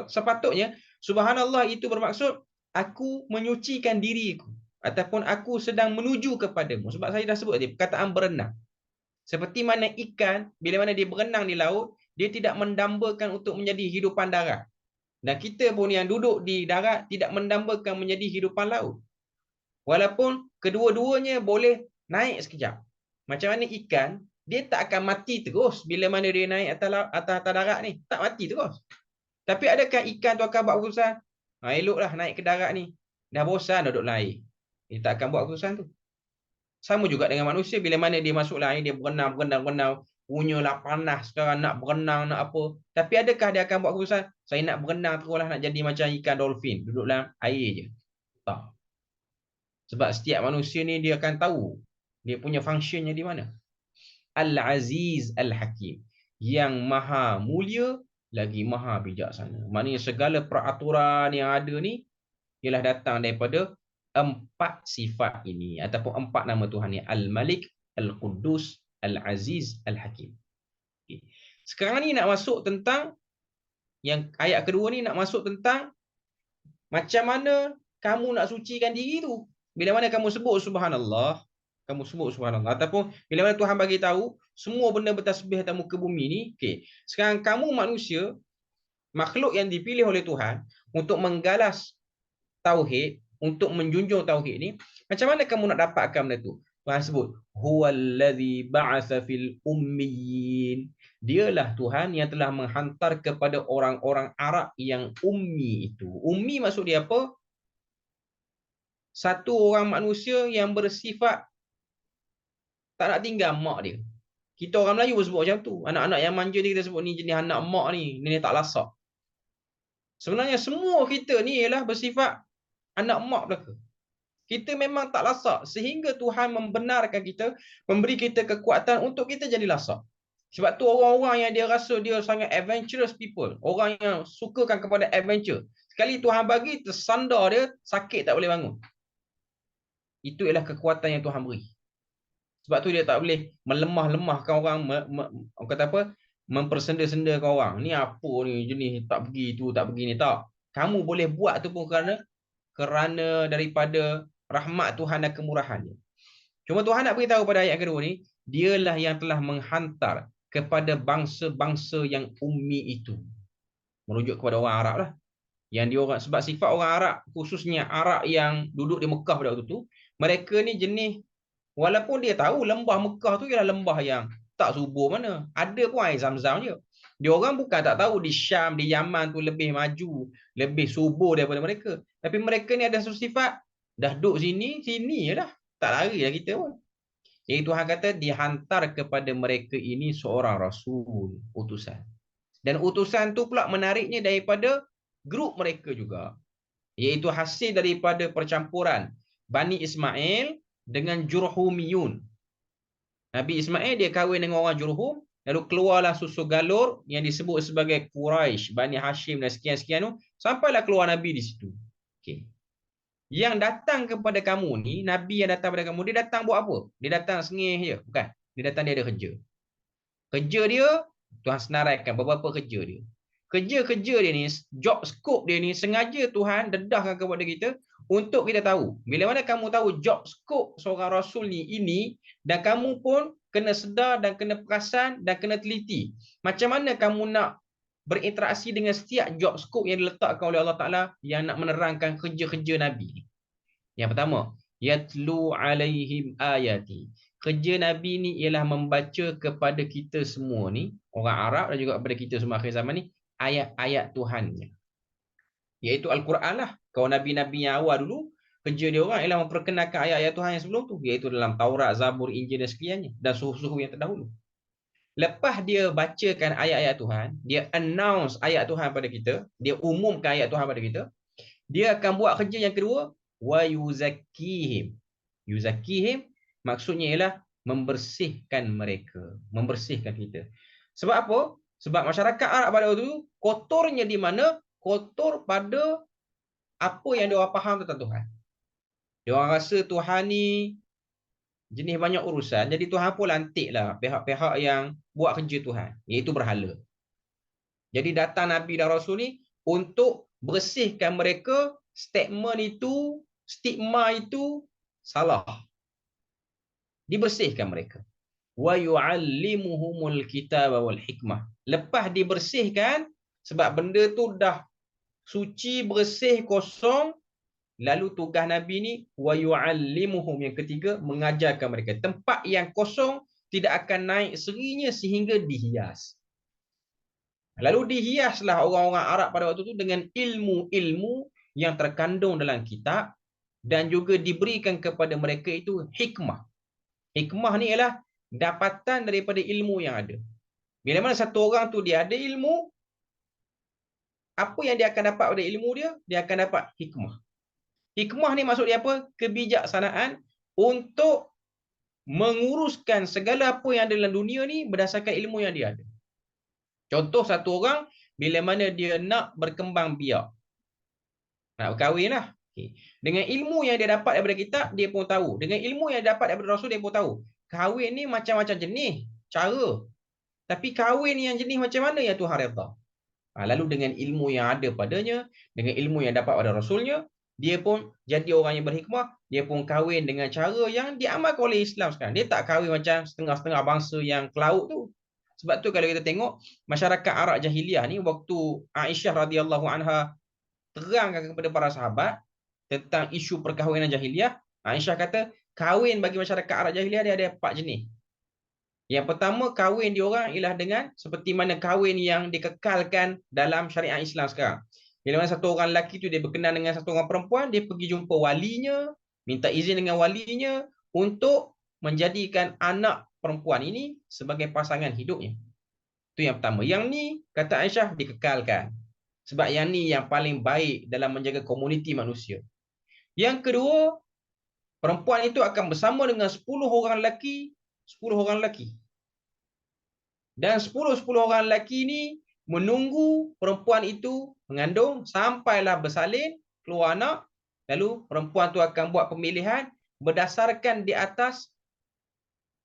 Sepatutnya Subhanallah itu bermaksud aku menyucikan diriku, ataupun aku sedang menuju kepadamu. Sebab saya dah sebut tadi perkataan berenang. Seperti mana ikan, bila mana dia berenang di laut, dia tidak mendambakan untuk menjadi hidupan darat. Dan kita pun yang duduk di darat tidak mendambakan menjadi hidupan laut. Walaupun kedua-duanya boleh naik sekejap. Macam mana ikan, dia tak akan mati terus bila mana dia naik atas darat ni. Tak mati terus. Tapi adakah ikan tu akan buat keputusan, eloklah naik ke darat ni, dah bosan duduk air. Dia tak akan buat keputusan tu. Sama juga dengan manusia, bila mana dia masuk air, dia berenang, punyalah panas sekarang, nak berenang, nak apa. Tapi adakah dia akan buat keputusan, saya nak berenang teruslah, nak jadi macam ikan dolphin, duduk dalam air je. Tak. Sebab setiap manusia ni dia akan tahu dia punya functionnya di mana. Al-Aziz Al-Hakim, yang maha mulia lagi maha bijaksana. Maknanya segala peraturan yang ada ni ialah datang daripada empat sifat ini, ataupun empat nama Tuhan ni, Al-Malik, Al-Quddus, Al-Aziz, Al-Hakim. Okay. Sekarang ni nak masuk tentang yang ayat kedua ni, nak masuk tentang macam mana kamu nak sucikan diri tu. Bila mana kamu sebut Subhanallah, kamu sebut Subhanallah, ataupun bila mana Tuhan bagi tahu semua benda bertasbih atas muka bumi ni, okay. Sekarang kamu manusia, makhluk yang dipilih oleh Tuhan untuk menggalas tauhid, untuk menjunjung tauhid ni, macam mana kamu nak dapatkan benda tu? Tuhan sebut, huwallazi ba'atsa fil ummiyin. Dialah Tuhan yang telah menghantar kepada orang-orang Arab yang ummi itu. Ummi maksud dia apa? Satu orang manusia yang bersifat tak nak tinggal mak dia. Kita orang Melayu pun sebut macam tu. Anak-anak yang manja ni kita sebut ni jenis anak mak ni, ni tak lasak. Sebenarnya semua kita ni ialah bersifat anak mak belaka. Kita memang tak lasak, sehingga Tuhan membenarkan kita, memberi kita kekuatan untuk kita jadi lasak. Sebab tu orang-orang yang dia rasa dia sangat adventurous people, orang yang sukakan kepada adventure, sekali Tuhan bagi, tersandar dia, sakit tak boleh bangun. Itu ialah kekuatan yang Tuhan beri. Sebab tu dia tak boleh melemah-lemahkan orang, orang kata apa, mempersenda-sendakan orang. Ni apa ni, jenis tak pergi tu, tak pergi ni, tak. Kamu boleh buat tu pun kerana daripada rahmat Tuhan dan kemurahannya. Cuma Tuhan nak beritahu pada ayat kedua ni, dialah yang telah menghantar kepada bangsa-bangsa yang ummi itu. Merujuk kepada orang Arab lah. Yang dia orang, sebab sifat orang Arab, khususnya Arab yang duduk di Mekah pada waktu tu, mereka ni jenis, walaupun dia tahu lembah Mekah tu ialah lembah yang tak subur mana, ada pun air Zam-Zam je. Dia orang bukan tak tahu di Syam, di Yaman tu lebih maju, lebih subur daripada mereka. Tapi mereka ni ada satu sifat, dah duduk sini je dah. Tak lari lah kita pun. Jadi Tuhan kata dihantar kepada mereka ini seorang Rasul, utusan. Dan utusan tu pula menariknya daripada grup mereka juga. Iaitu hasil daripada percampuran Bani Ismail dengan Jurhumiyun. Nabi Ismail dia kahwin dengan orang Jurhum, lalu keluarlah susu galur yang disebut sebagai Quraisy, Bani Hashim dan sekian-sekian tu, sampailah keluar Nabi di situ. Okey. Yang datang kepada kamu ni, Nabi yang datang kepada kamu, dia datang buat apa? Dia datang sengih je, bukan? Dia datang dia ada kerja. Kerja dia Tuhan senaraikan beberapa kerja dia. Kerja-kerja dia ni, job scope dia ni, sengaja Tuhan dedahkan kepada kita untuk kita tahu. Bila mana kamu tahu job scope seorang Rasul ni ini, dan kamu pun kena sedar dan kena perasan dan kena teliti. Macam mana kamu nak berinteraksi dengan setiap job scope yang diletakkan oleh Allah Ta'ala yang nak menerangkan kerja-kerja Nabi ni. Yang pertama, yatlu alaihim ayati. Kerja Nabi ni ialah membaca kepada kita semua ni, orang Arab dan juga kepada kita semua akhir zaman ni, ayat-ayat Tuhannya. Iaitu Al-Quran lah. Kalau Nabi-Nabi yang awal dulu, kerja dia orang ialah memperkenalkan ayat-ayat Tuhan yang sebelum tu. Iaitu dalam Taurat, Zabur, Injil dan sekaliannya. Dan suhuf-suhuf yang terdahulu. Lepas dia bacakan ayat-ayat Tuhan, dia announce ayat Tuhan pada kita, dia umumkan ayat Tuhan pada kita, dia akan buat kerja yang kedua, wa yuzakkihim. Yuzakkihim maksudnya ialah membersihkan mereka, membersihkan kita. Sebab apa? Sebab masyarakat Arab pada waktu itu kotornya di mana? Kotor pada apa yang dia orang faham tentang Tuhan. Dia orang rasa Tuhan ni jenis banyak urusan, jadi Tuhan pun lantiklah pihak-pihak yang buat kerja Tuhan, iaitu berhala. Jadi datang Nabi dan Rasul ni untuk bersihkan mereka, statement itu, stigma itu salah. Dibersihkan mereka. Wa yu'allimuhumul kitaba wal hikmah. Lepas dibersihkan, sebab benda tu dah suci, bersih, kosong, lalu tugas Nabi ni wa yu'allimuhum, yang ketiga, mengajarkan mereka. Tempat yang kosong tidak akan naik serinya sehingga dihias. Lalu dihiaslah orang-orang Arab pada waktu itu dengan ilmu-ilmu yang terkandung dalam kitab dan juga diberikan kepada mereka itu hikmah. Hikmah ni ialah dapatan daripada ilmu yang ada. Bila mana satu orang tu dia ada ilmu, apa yang dia akan dapat pada ilmu dia? Dia akan dapat hikmah. Hikmah ni maksud dia apa? Kebijaksanaan untuk menguruskan segala apa yang ada dalam dunia ni berdasarkan ilmu yang dia ada. Contoh, satu orang bila mana dia nak berkembang biak, nak berkahwin lah. Okay. Dengan ilmu yang dia dapat daripada kitab, dia pun tahu. Dengan ilmu yang dia dapat daripada Rasul, dia pun tahu. Kahwin ni macam-macam jenis, cara. Tapi kahwin yang jenis macam mana yang Tuhan redha. Lalu dengan ilmu yang ada padanya, dengan ilmu yang dapat pada Rasulnya, dia pun jadi orang yang berhikmah. Dia pun kahwin dengan cara yang diamalkan oleh Islam sekarang. Dia tak kahwin macam setengah-setengah bangsa yang kelaut tu. Sebab tu kalau kita tengok masyarakat Arab jahiliah ni, waktu Aisyah radhiyallahu anha terangkan kepada para sahabat tentang isu perkahwinan jahiliah, Aisyah kata kahwin bagi masyarakat Arab jahiliah dia ada 4 jenis. Yang pertama, kahwin diorang ialah dengan seperti mana kahwin yang dikekalkan dalam syariat Islam sekarang. Bila mana satu orang lelaki tu dia berkenan dengan satu orang perempuan, dia pergi jumpa walinya, minta izin dengan walinya untuk menjadikan anak perempuan ini sebagai pasangan hidupnya. Itu yang pertama. Yang ni, kata Aisyah, dikekalkan. Sebab yang ni yang paling baik dalam menjaga komuniti manusia. Yang kedua, perempuan itu akan bersama dengan 10 orang lelaki, 10 orang lelaki. Dan 10 orang lelaki ni menunggu perempuan itu mengandung sampailah bersalin, keluar anak, lalu perempuan tu akan buat pemilihan berdasarkan di atas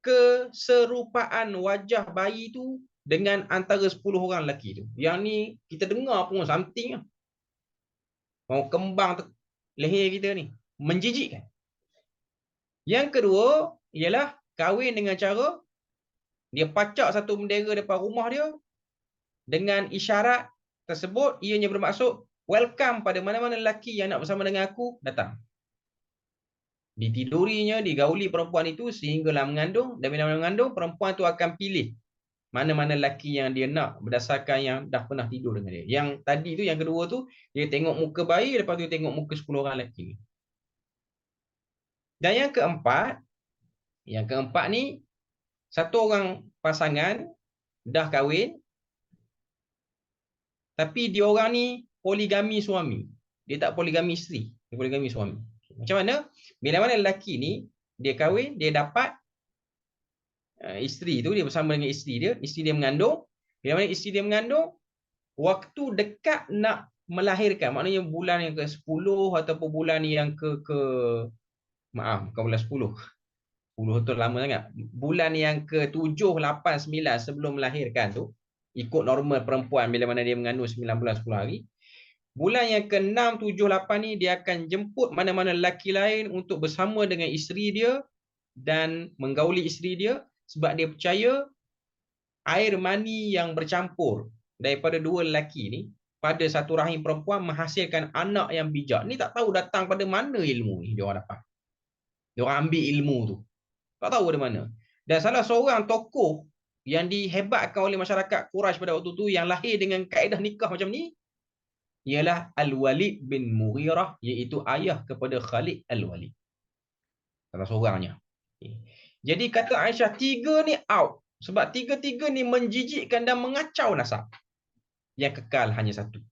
keserupaan wajah bayi tu dengan antara 10 orang lelaki tu. Yang ni kita dengar pun something lah. Mau kembang leher kita ni. Menjijikkan. Yang kedua ialah kahwin dengan cara dia pacak satu bendera depan rumah dia dengan isyarat tersebut, ianya bermaksud welcome pada mana-mana lelaki yang nak bersama dengan aku, datang. Ditidurinya, digauli perempuan itu sehinggalah mengandung, dan bila mengandung, perempuan itu akan pilih mana-mana lelaki yang dia nak berdasarkan yang dah pernah tidur dengan dia. Yang tadi tu, yang kedua tu, dia tengok muka bayi, lepas tu tengok muka 10 orang lelaki. Dan yang keempat ni, satu orang pasangan dah kahwin, tapi dia orang ni poligami suami. Dia tak poligami isteri, dia poligami suami. Macam mana? Bila mana lelaki ni dia kahwin, dia dapat isteri tu, dia bersama dengan isteri dia mengandung. Bila mana isteri dia mengandung, waktu dekat nak melahirkan, maknanya bulan yang ke-10 ataupun bulan yang maaf, bukan bulan 10. 10 tu lama sangat. Bulan yang ke-7, 8, 9 sebelum melahirkan tu, ikut normal perempuan bila mana dia mengandung 9 bulan 10 hari. Bulan yang ke-6, 7, 8 ni dia akan jemput mana-mana lelaki lain untuk bersama dengan isteri dia dan menggauli isteri dia sebab dia percaya air mani yang bercampur daripada dua lelaki ni pada satu rahim perempuan menghasilkan anak yang bijak. Ni tak tahu datang pada mana ilmu ni dia orang dapat. Dia orang ambil ilmu tu. Tak tahu dari mana. Dan salah seorang tokoh yang dihebatkan oleh masyarakat Quraisy pada waktu tu yang lahir dengan kaedah nikah macam ni ialah Al-Walid bin Mughirah, iaitu ayah kepada Khalid Al-Walid. Salah seorangnya. Jadi kata Aisyah, tiga ni out. Sebab tiga-tiga ni menjijikkan dan mengacau nasab. Yang kekal hanya satu.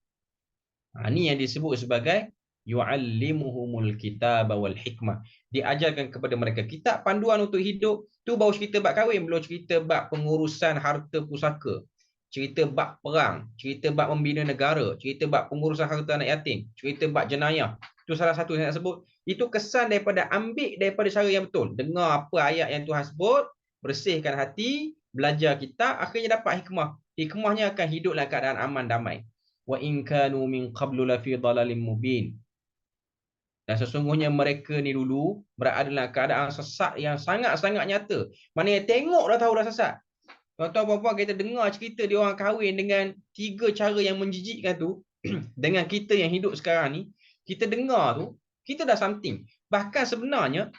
Ini yang disebut sebagai yu'allimuhumul kitab wal hikmah. Diajarkan kepada mereka kitab panduan untuk hidup. Tu baru cerita bab kahwin, belum cerita bab pengurusan harta pusaka, cerita bab perang, cerita bab membina negara, cerita bab pengurusan harta anak yatim, cerita bab jenayah. Itu salah satu yang saya sebut. Itu kesan daripada ambil daripada cara yang betul. Dengar apa ayat yang Tuhan sebut, bersihkan hati, belajar kitab, akhirnya dapat hikmah. Hikmahnya akan hidup dalam keadaan aman damai. Wa in kanu min qablu la fi dhalalin mubin. Dan sesungguhnya mereka ni dulu berada dalam keadaan sesat yang sangat-sangat nyata. Maknanya tengok dah tahu dah sesat. Tuan-tuan puan-puan, kita dengar cerita dia orang kahwin dengan tiga cara yang menjijikkan tu dengan kita yang hidup sekarang ni, kita dengar tu, kita dah something. Bahkan sebenarnya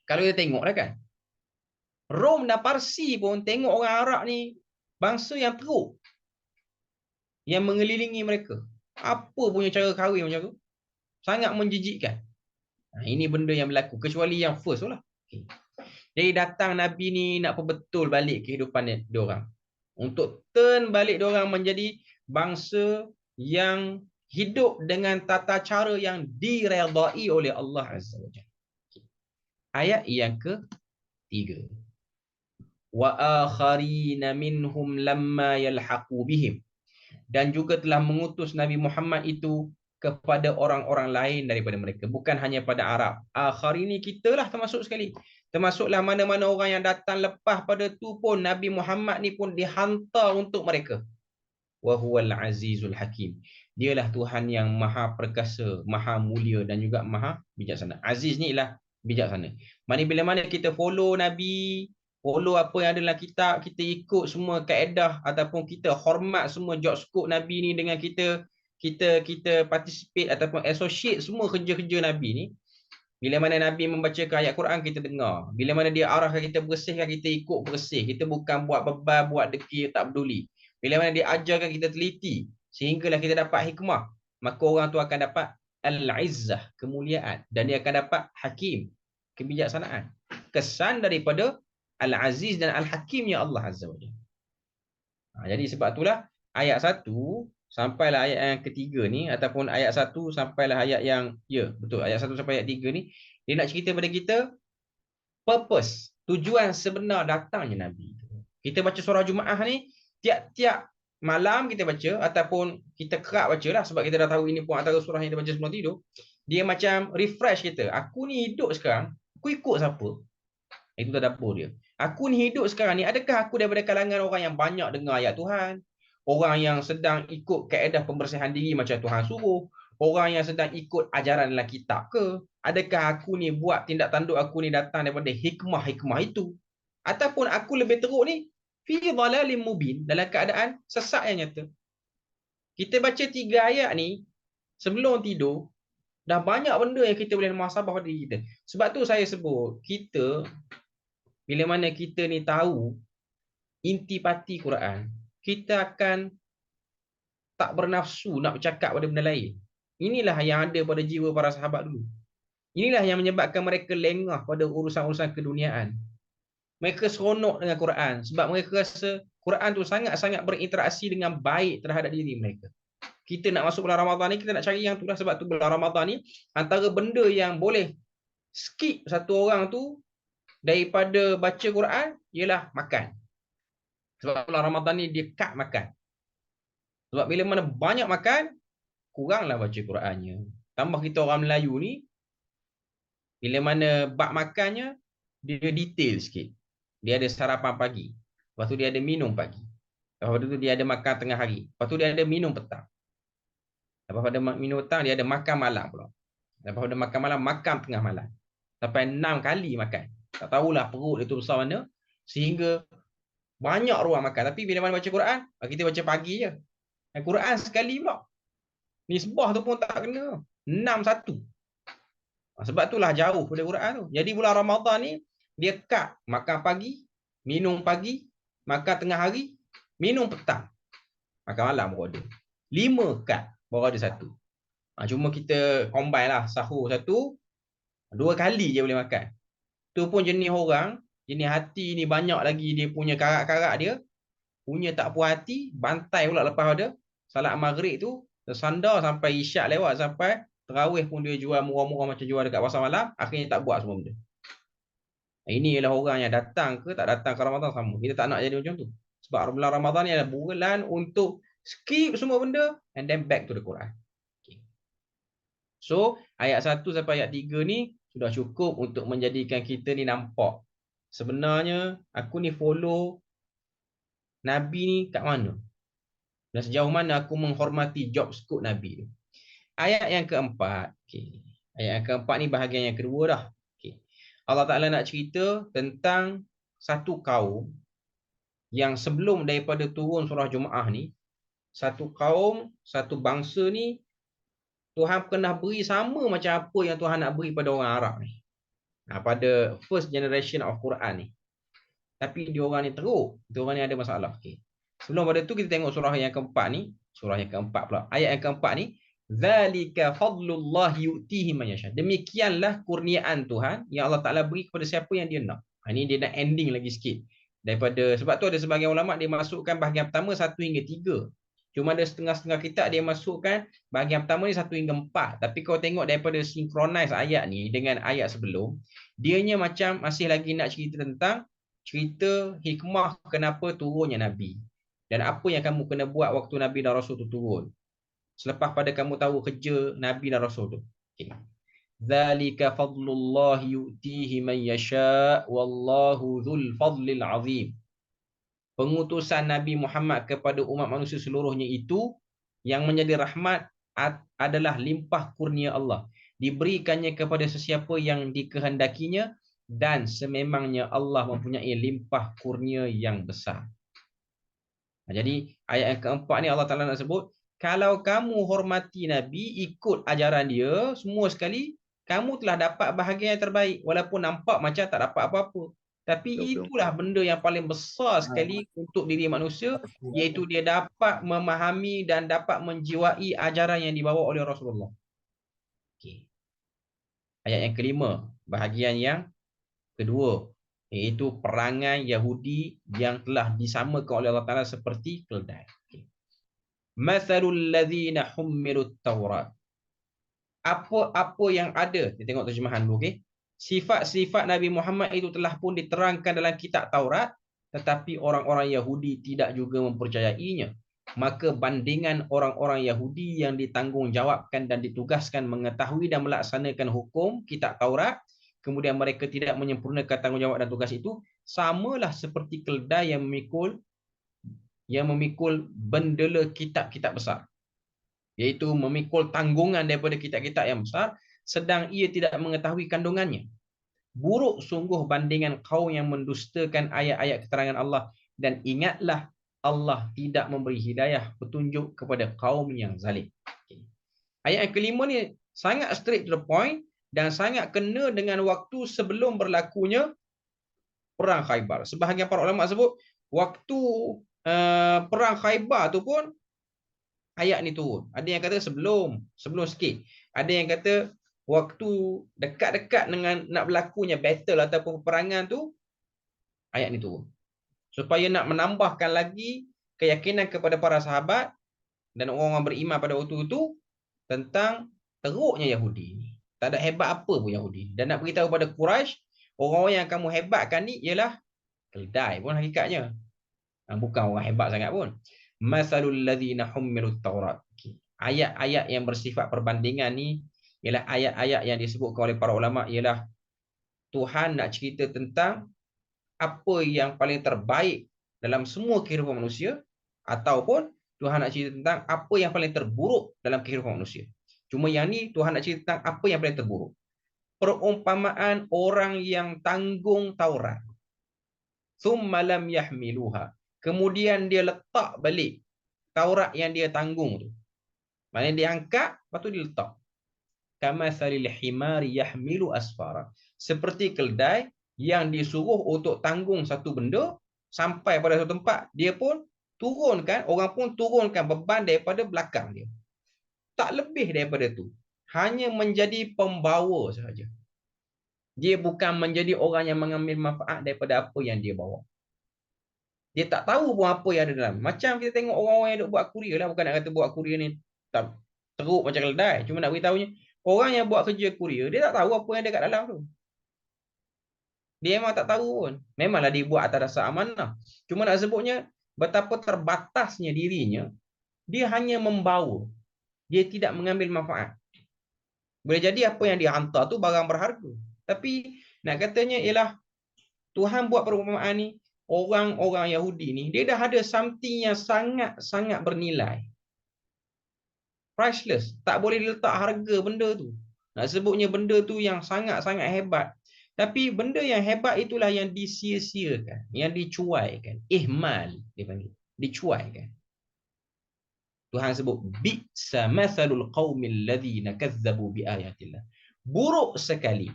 kalau kita tengok dah kan, Rom dan Parsi pun tengok orang Arab ni bangsa yang teruk yang mengelilingi mereka. Apa punya cara kahwin macam tu? Sangat menjijikkan. Ini benda yang berlaku. Kecuali yang first tu lah. Okay. Jadi datang Nabi ni nak perbetul balik kehidupan dia orang. Untuk turn balik dia orang menjadi bangsa yang hidup dengan tata cara yang diredai oleh Allah Azza wa Jalla. Okay. Ayat yang ke-3. Wa akharina minhum lamma yalhaqu bihim. Dan juga telah mengutus Nabi Muhammad itu kepada orang-orang lain daripada mereka. Bukan hanya pada Arab. Akhir ini kita lah termasuk sekali. Termasuklah mana-mana orang yang datang lepas pada tu pun Nabi Muhammad ni pun dihantar untuk mereka. Wa huwal azizul hakim. Dialah Tuhan yang maha perkasa, maha mulia dan juga maha bijaksana. Aziz ni ialah bijaksana. Mana bila mana kita follow Nabi, follow apa yang ada dalam kitab, kita ikut semua kaedah ataupun kita hormat semua job scope Nabi ni dengan kita participate ataupun associate semua kerja-kerja Nabi ni. Bila mana Nabi membacakan ayat Quran, kita dengar. Bila mana dia arahkan kita bersihkan, kita ikut bersih. Kita bukan buat beban, buat dekir, tak peduli. Bila mana dia ajarkan kita teliti, sehinggalah kita dapat hikmah, maka orang tu akan dapat al-izzah, kemuliaan. Dan dia akan dapat hakim, kebijaksanaan. Kesan daripada al-aziz dan al-hakimnya Allah Azza wa Jalla. Jadi sebab itulah ayat 1 sampailah ayat yang ketiga ni, ataupun ayat 1 sampailah ayat yang, betul, ayat 1 sampai ayat 3 ni, dia nak cerita pada kita purpose, tujuan sebenar datangnya Nabi. Kita baca surah Jumaat ni, tiap-tiap malam kita baca, ataupun kita kerap baca lah, sebab kita dah tahu ini pun antara surah yang kita baca sebelum tidur. Dia macam refresh kita. Aku ni hidup sekarang, aku ikut siapa? Itu tadabbur dia. Aku ni hidup sekarang ni, adakah aku daripada kalangan orang yang banyak dengar ayat Tuhan? Orang yang sedang ikut kaedah pembersihan diri macam Tuhan suruh? Orang yang sedang ikut ajaran dalam kitab ke? Adakah aku ni buat tindak tanduk aku ni datang daripada hikmah-hikmah itu? Ataupun aku lebih teruk ni, fi dhalalim mubin, dalam keadaan sesat yang nyata. Kita baca 3 ayat ni sebelum tidur, dah banyak benda yang kita boleh muhasabah pada diri kita. Sebab tu saya sebut, kita bila mana kita ni tahu intipati Quran, kita akan tak bernafsu nak bercakap pada benda lain. Inilah yang ada pada jiwa para sahabat dulu. Inilah yang menyebabkan mereka lengah pada urusan-urusan keduniaan. Mereka seronok dengan Quran sebab mereka rasa Quran tu sangat-sangat berinteraksi dengan baik terhadap diri mereka. Kita nak masuk bulan Ramadan ni, kita nak cari yang tu lah. Sebab tu bulan Ramadan ni, antara benda yang boleh skip satu orang tu daripada baca Quran ialah makan. Sebab bulan Ramadan ni dia cut makan. Sebab bila mana banyak makan, kuranglah baca Qurannya. Tambah kita orang Melayu ni, bila mana bab makannya, dia detail sikit. Dia ada sarapan pagi. Lepas tu dia ada minum pagi. Lepas tu dia ada makan tengah hari. Lepas tu dia ada minum petang. Lepas pada minum petang, dia ada makan malam pula. Lepas pada makan malam, makan tengah malam. Sampai 6 kali makan. Tak tahulah perut dia tu besar mana. Sehingga banyak ruang makan. Tapi bila mana baca Quran, kita baca pagi je. Quran sekali pula. Nisbah tu pun tak kena. 6-1. Sebab itulah jauh pada Quran tu. Jadi bulan Ramadan ni, dia kat makan pagi, minum pagi, makan tengah hari, minum petang. Makan malam baru ada. 5 kad baru ada 1. Cuma kita combine lah. Sahur 1, 2 kali je boleh makan. Tu pun jenis orang, jenis hati ni banyak lagi dia punya karak-karak dia. Punya tak puas hati, bantai pula lepas ada. Salat maghrib tu, tersandar sampai isyak lewat, sampai terawih pun dia jual murah-murah macam jual dekat pasar malam. Akhirnya tak buat semua benda. Ini ialah orang yang datang ke tak datang ke Ramadan sama. Kita tak nak jadi macam tu. Sebab bulan Ramadan ni adalah bulan untuk skip semua benda and then back to the Quran. Okay. So, ayat 1 sampai ayat 3 ni sudah cukup untuk menjadikan kita ni nampak. Sebenarnya, aku ni follow Nabi ni kat mana? Dan sejauh mana aku menghormati job scope Nabi tu. Ayat yang keempat. Okay. Ayat yang keempat ni bahagian yang kedua dah. Okay. Allah Ta'ala nak cerita tentang satu kaum yang sebelum daripada turun surah Jumaah ni, satu kaum, satu bangsa ni, Tuhan pernah beri sama macam apa yang Tuhan nak beri pada orang Arab ni. Pada first generation of Quran ni. Tapi diorang ni teruk. Diorang ni ada masalah. Okay. Sebelum pada tu kita tengok surah yang keempat ni. Surah yang keempat pula. Ayat yang keempat ni. Zalika fadlullah yu'tihi man yasha. Demikianlah kurniaan Tuhan yang Allah Ta'ala beri kepada siapa yang dia nak. Ini dia nak ending lagi sikit. Daripada, sebab tu ada sebagian ulama' dia masukkan bahagian pertama 1 hingga 3. Cuma ada setengah-setengah kitab dia masukkan bahagian pertama ni 1 hingga 4. Tapi kalau tengok daripada synchronize ayat ni dengan ayat sebelum, dianya macam masih lagi nak cerita tentang cerita hikmah kenapa turunnya Nabi. Dan apa yang kamu kena buat waktu Nabi dan Rasul tu turun. Selepas pada kamu tahu kerja Nabi dan Rasul tu. Okay. Zalika fadlullah yu'tihi man yasha' wallahu dhul fadlil azim. Pengutusan Nabi Muhammad kepada umat manusia seluruhnya itu yang menjadi rahmat adalah limpah kurnia Allah. Diberikannya kepada sesiapa yang dikehendakinya dan sememangnya Allah mempunyai limpah kurnia yang besar. Jadi ayat yang keempat ni Allah Ta'ala nak sebut, kalau kamu hormati Nabi, ikut ajaran dia, semua sekali, kamu telah dapat bahagian yang terbaik. Walaupun nampak macam tak dapat apa-apa. Tapi itulah benda yang paling besar sekali untuk diri manusia, iaitu dia dapat memahami dan dapat menjiwai ajaran yang dibawa oleh Rasulullah. Okay. Ayat yang kelima, bahagian yang kedua, iaitu perangai Yahudi yang telah disamakan oleh Allah Ta'ala seperti keledai. Okay. Mathalul ladzina hummilut Taurat. Apa-apa yang ada, kita tengok terjemahan dulu, okey. Sifat-sifat Nabi Muhammad itu telah pun diterangkan dalam kitab Taurat, tetapi orang-orang Yahudi tidak juga mempercayainya. Maka bandingan orang-orang Yahudi yang ditanggungjawabkan dan ditugaskan mengetahui dan melaksanakan hukum kitab Taurat, kemudian mereka tidak menyempurnakan tanggungjawab dan tugas itu, samalah seperti keledai yang memikul bendela kitab-kitab besar, iaitu memikul tanggungan daripada kitab-kitab yang besar, sedang ia tidak mengetahui kandungannya. Buruk sungguh bandingan kaum yang mendustakan ayat-ayat keterangan Allah, dan ingatlah Allah tidak memberi hidayah petunjuk kepada kaum yang zalim. Okay. Ayat yang kelima ni sangat straight to the point dan sangat kena dengan waktu sebelum berlakunya perang Khaybar. Sebahagian para ulama sebut waktu perang Khaybar tu pun ayat ni turun. Ada yang kata sebelum sikit. Ada yang kata waktu dekat-dekat dengan nak berlakunya battle ataupun peperangan tu, ayat ni turun. Supaya nak menambahkan lagi keyakinan kepada para sahabat dan orang-orang beriman pada waktu itu tentang teruknya Yahudi. Tak ada hebat apa pun Yahudi. Dan nak beritahu pada Quraisy, orang-orang yang kamu hebatkan ni ialah keledai pun hakikatnya. Bukan orang hebat sangat pun. Masalul ladzina hummilut Taurat. Ayat-ayat yang bersifat perbandingan ni ialah ayat-ayat yang disebutkan oleh para ulama, ialah Tuhan nak cerita tentang apa yang paling terbaik dalam semua kehidupan manusia, Ataupun Tuhan nak cerita tentang apa yang paling terburuk dalam kehidupan manusia. Cuma yang ni Tuhan nak cerita tentang apa yang paling terburuk. Perumpamaan orang yang tanggung Taurat. Thumma lam yahmiluha. Kemudian dia letak balik Taurat yang dia tanggung tu. Maknanya dia angkat, lepas tu dia letak. Kamathalil himari yahmilu asfara. Seperti keledai yang disuruh untuk tanggung satu benda sampai pada satu tempat, dia pun turunkan, orang pun turunkan beban daripada belakang dia. Tak lebih daripada tu. Hanya menjadi pembawa sahaja. Dia bukan menjadi orang yang mengambil manfaat daripada apa yang dia bawa. Dia tak tahu pun apa yang ada dalam. Macam kita tengok orang-orang yang duk buat kurier lah. Bukan nak kata buat kurier ni tak teruk macam keledai. Cuma nak beritahunya, orang yang buat kerja kurier, dia tak tahu apa yang ada kat dalam tu. Dia memang tak tahu pun. Memanglah dia buat atas dasar amanah. Cuma nak sebutnya, betapa terbatasnya dirinya, dia hanya membawa. Dia tidak mengambil manfaat. Boleh jadi apa yang dia hantar tu barang berharga. Tapi nak katanya ialah Tuhan buat perumpamaan ni, orang-orang Yahudi ni, dia dah ada something yang sangat-sangat bernilai. Priceless. Tak boleh diletak harga benda tu. Nak sebutnya benda tu yang sangat-sangat hebat. Tapi benda yang hebat itulah yang disia-siakan, yang dicuaikan. Ihmal, dia panggil. Dicuaikan. Tuhan sebut, bi'sa mathalul qaumil ladzina kazzabu biayatillah. Buruk sekali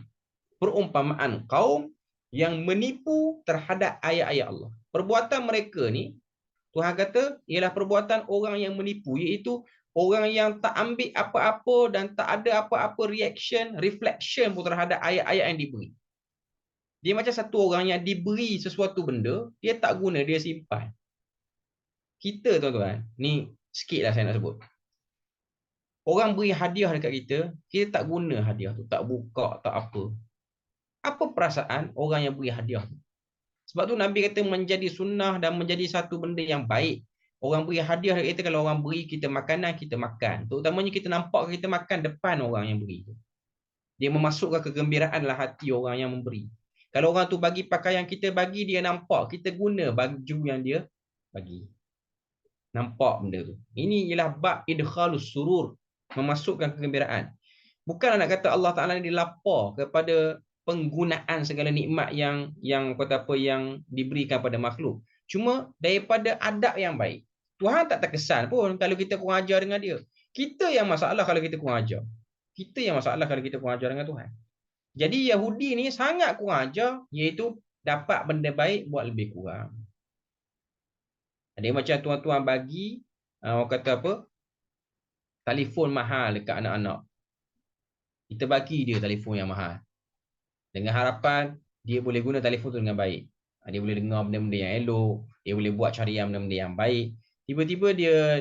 perumpamaan kaum yang menipu terhadap ayat-ayat Allah. Perbuatan mereka ni, Tuhan kata, ialah perbuatan orang yang menipu, iaitu orang yang tak ambil apa-apa dan tak ada apa-apa reaction, reflection pun terhadap ayat-ayat yang diberi. Dia macam satu orang yang diberi sesuatu benda, dia tak guna, dia simpan. Kita tuan-tuan, ni sikit lah saya nak sebut. Orang beri hadiah dekat kita, kita tak guna hadiah tu, tak buka, tak apa. Apa perasaan orang yang beri hadiah tu? Sebab tu Nabi kata menjadi sunnah dan menjadi satu benda yang baik. Orang beri hadiah dekat kita, kalau orang beri kita makanan, kita makan. Terutamanya kita nampak kita makan depan orang yang beri tu. Dia memasukkan kegembiraan dalam hati orang yang memberi. Kalau orang tu bagi pakaian, kita bagi, dia nampak kita guna baju yang dia bagi. Nampak benda tu. Ini ialah bab idkhalus surur, memasukkan kegembiraan. Bukanlah nak kata Allah Taala ni dilapar kepada penggunaan segala nikmat yang kata apa yang diberikan pada makhluk. Cuma daripada adab yang baik. Tuhan tak terkesan pun kalau kita kurang ajar dengan dia. Kita yang masalah kalau kita kurang ajar. Kita yang masalah kalau kita kurang ajar dengan Tuhan. Jadi Yahudi ni sangat kurang ajar, iaitu dapat benda baik buat lebih kurang. Ada macam tuan-tuan bagi orang kata apa? Telefon mahal dekat anak-anak. Kita bagi dia telefon yang mahal. Dengan harapan dia boleh guna telefon tu dengan baik. Dia boleh dengar benda-benda yang elok, dia boleh buat carian benda-benda yang baik. Tiba-tiba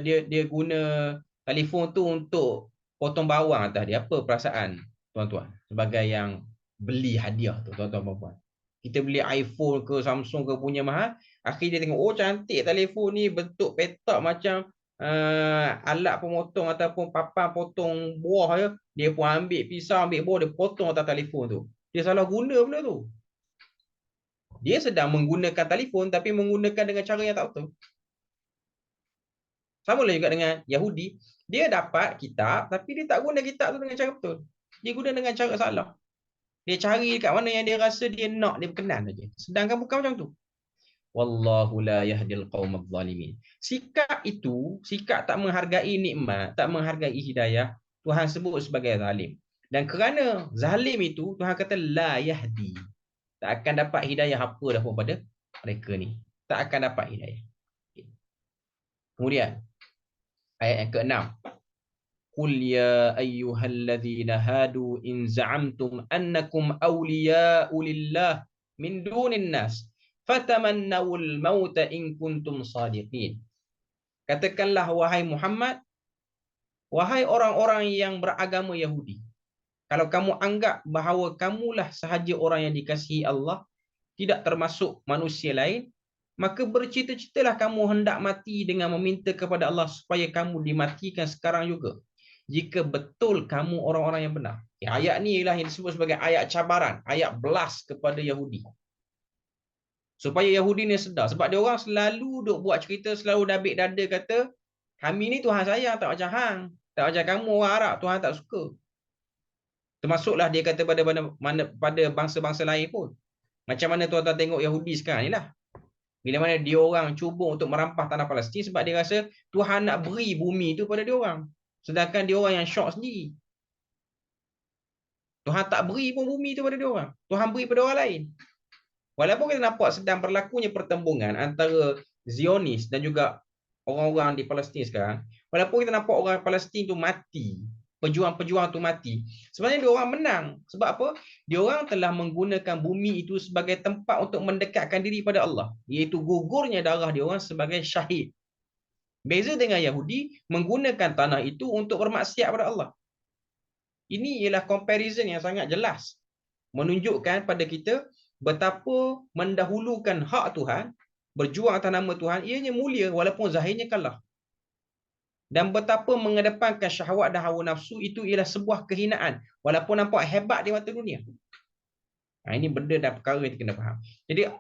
dia guna telefon tu untuk potong bawang atas dia. Apa perasaan tuan-tuan sebagai yang beli hadiah tu, tuan-tuan puan-puan? Kita beli iPhone ke Samsung ke punya mahal, akhirnya dia tengok, oh cantik telefon ni, bentuk petak macam alat pemotong ataupun papan potong buah je. Dia pun ambil pisau, ambil buah, dia potong atas telefon tu. Dia salah guna benda tu. Dia sedang menggunakan telefon tapi menggunakan dengan cara yang tak betul. Sama lah juga dengan Yahudi. Dia dapat kitab tapi dia tak guna kitab tu dengan cara betul. Dia guna dengan cara salah. Dia cari dekat mana yang dia rasa dia nak, dia berkenan saja. Sedangkan bukan macam tu. Wallahu la yahdil qaumadh zalimin. Sikap itu, sikap tak menghargai nikmat, tak menghargai hidayah, Tuhan sebut sebagai zalim. Dan kerana zalim itu, Tuhan kata la yahdi. Tak akan dapat hidayah apa dah pun pada mereka ni. Tak akan dapat hidayah. Kemudian ayat yang ke-6. Qul ya ayyuhalladzina hadu in za'amtum annakum awliya'u lillah min dunin nas fatamannawul mauta in kuntum sadiqin. Katakanlah wahai Muhammad, wahai orang-orang yang beragama Yahudi, kalau kamu anggap bahawa kamulah sahaja orang yang dikasihi Allah, tidak termasuk manusia lain, maka bercita-citalah kamu hendak mati dengan meminta kepada Allah supaya kamu dimatikan sekarang juga, jika betul kamu orang-orang yang benar. Ayat ni ialah yang disebut sebagai ayat cabaran, ayat belas kepada Yahudi. Supaya Yahudi ni sedar. Sebab dia orang selalu duk buat cerita, selalu dabik dada kata, kami ni Tuhan sayang, tak macam hang. Tak macam kamu orang Arab, Tuhan tak suka. Termasuklah dia kata pada bangsa-bangsa lain pun. Macam mana tuan-tuan tengok Yahudi sekarang ni lah. Bila mana dia orang cuba untuk merampas tanah Palestin sebab dia rasa Tuhan nak beri bumi tu pada dia orang. Sedangkan dia orang yang syok sendiri. Tuhan tak beri pun bumi tu pada dia orang. Tuhan beri pada orang lain. Walaupun kita nampak sedang berlakunya pertembungan antara Zionis dan juga orang-orang di Palestin sekarang, walaupun kita nampak orang Palestin tu mati, pejuang-pejuang tu mati, sebenarnya dia orang menang. Sebab apa? Dia orang telah menggunakan bumi itu sebagai tempat untuk mendekatkan diri pada Allah, iaitu gugurnya darah dia orang sebagai syahid. Beza dengan Yahudi menggunakan tanah itu untuk bermaksiat pada Allah. Ini ialah comparison yang sangat jelas menunjukkan pada kita betapa mendahulukan hak Tuhan, berjuang atas nama Tuhan, ianya mulia walaupun zahirnya kalah. Dan betapa mengedepankan syahwat dan hawa nafsu itu ialah sebuah kehinaan walaupun nampak hebat di mata dunia. Ini benda dan perkara yang kita kena faham.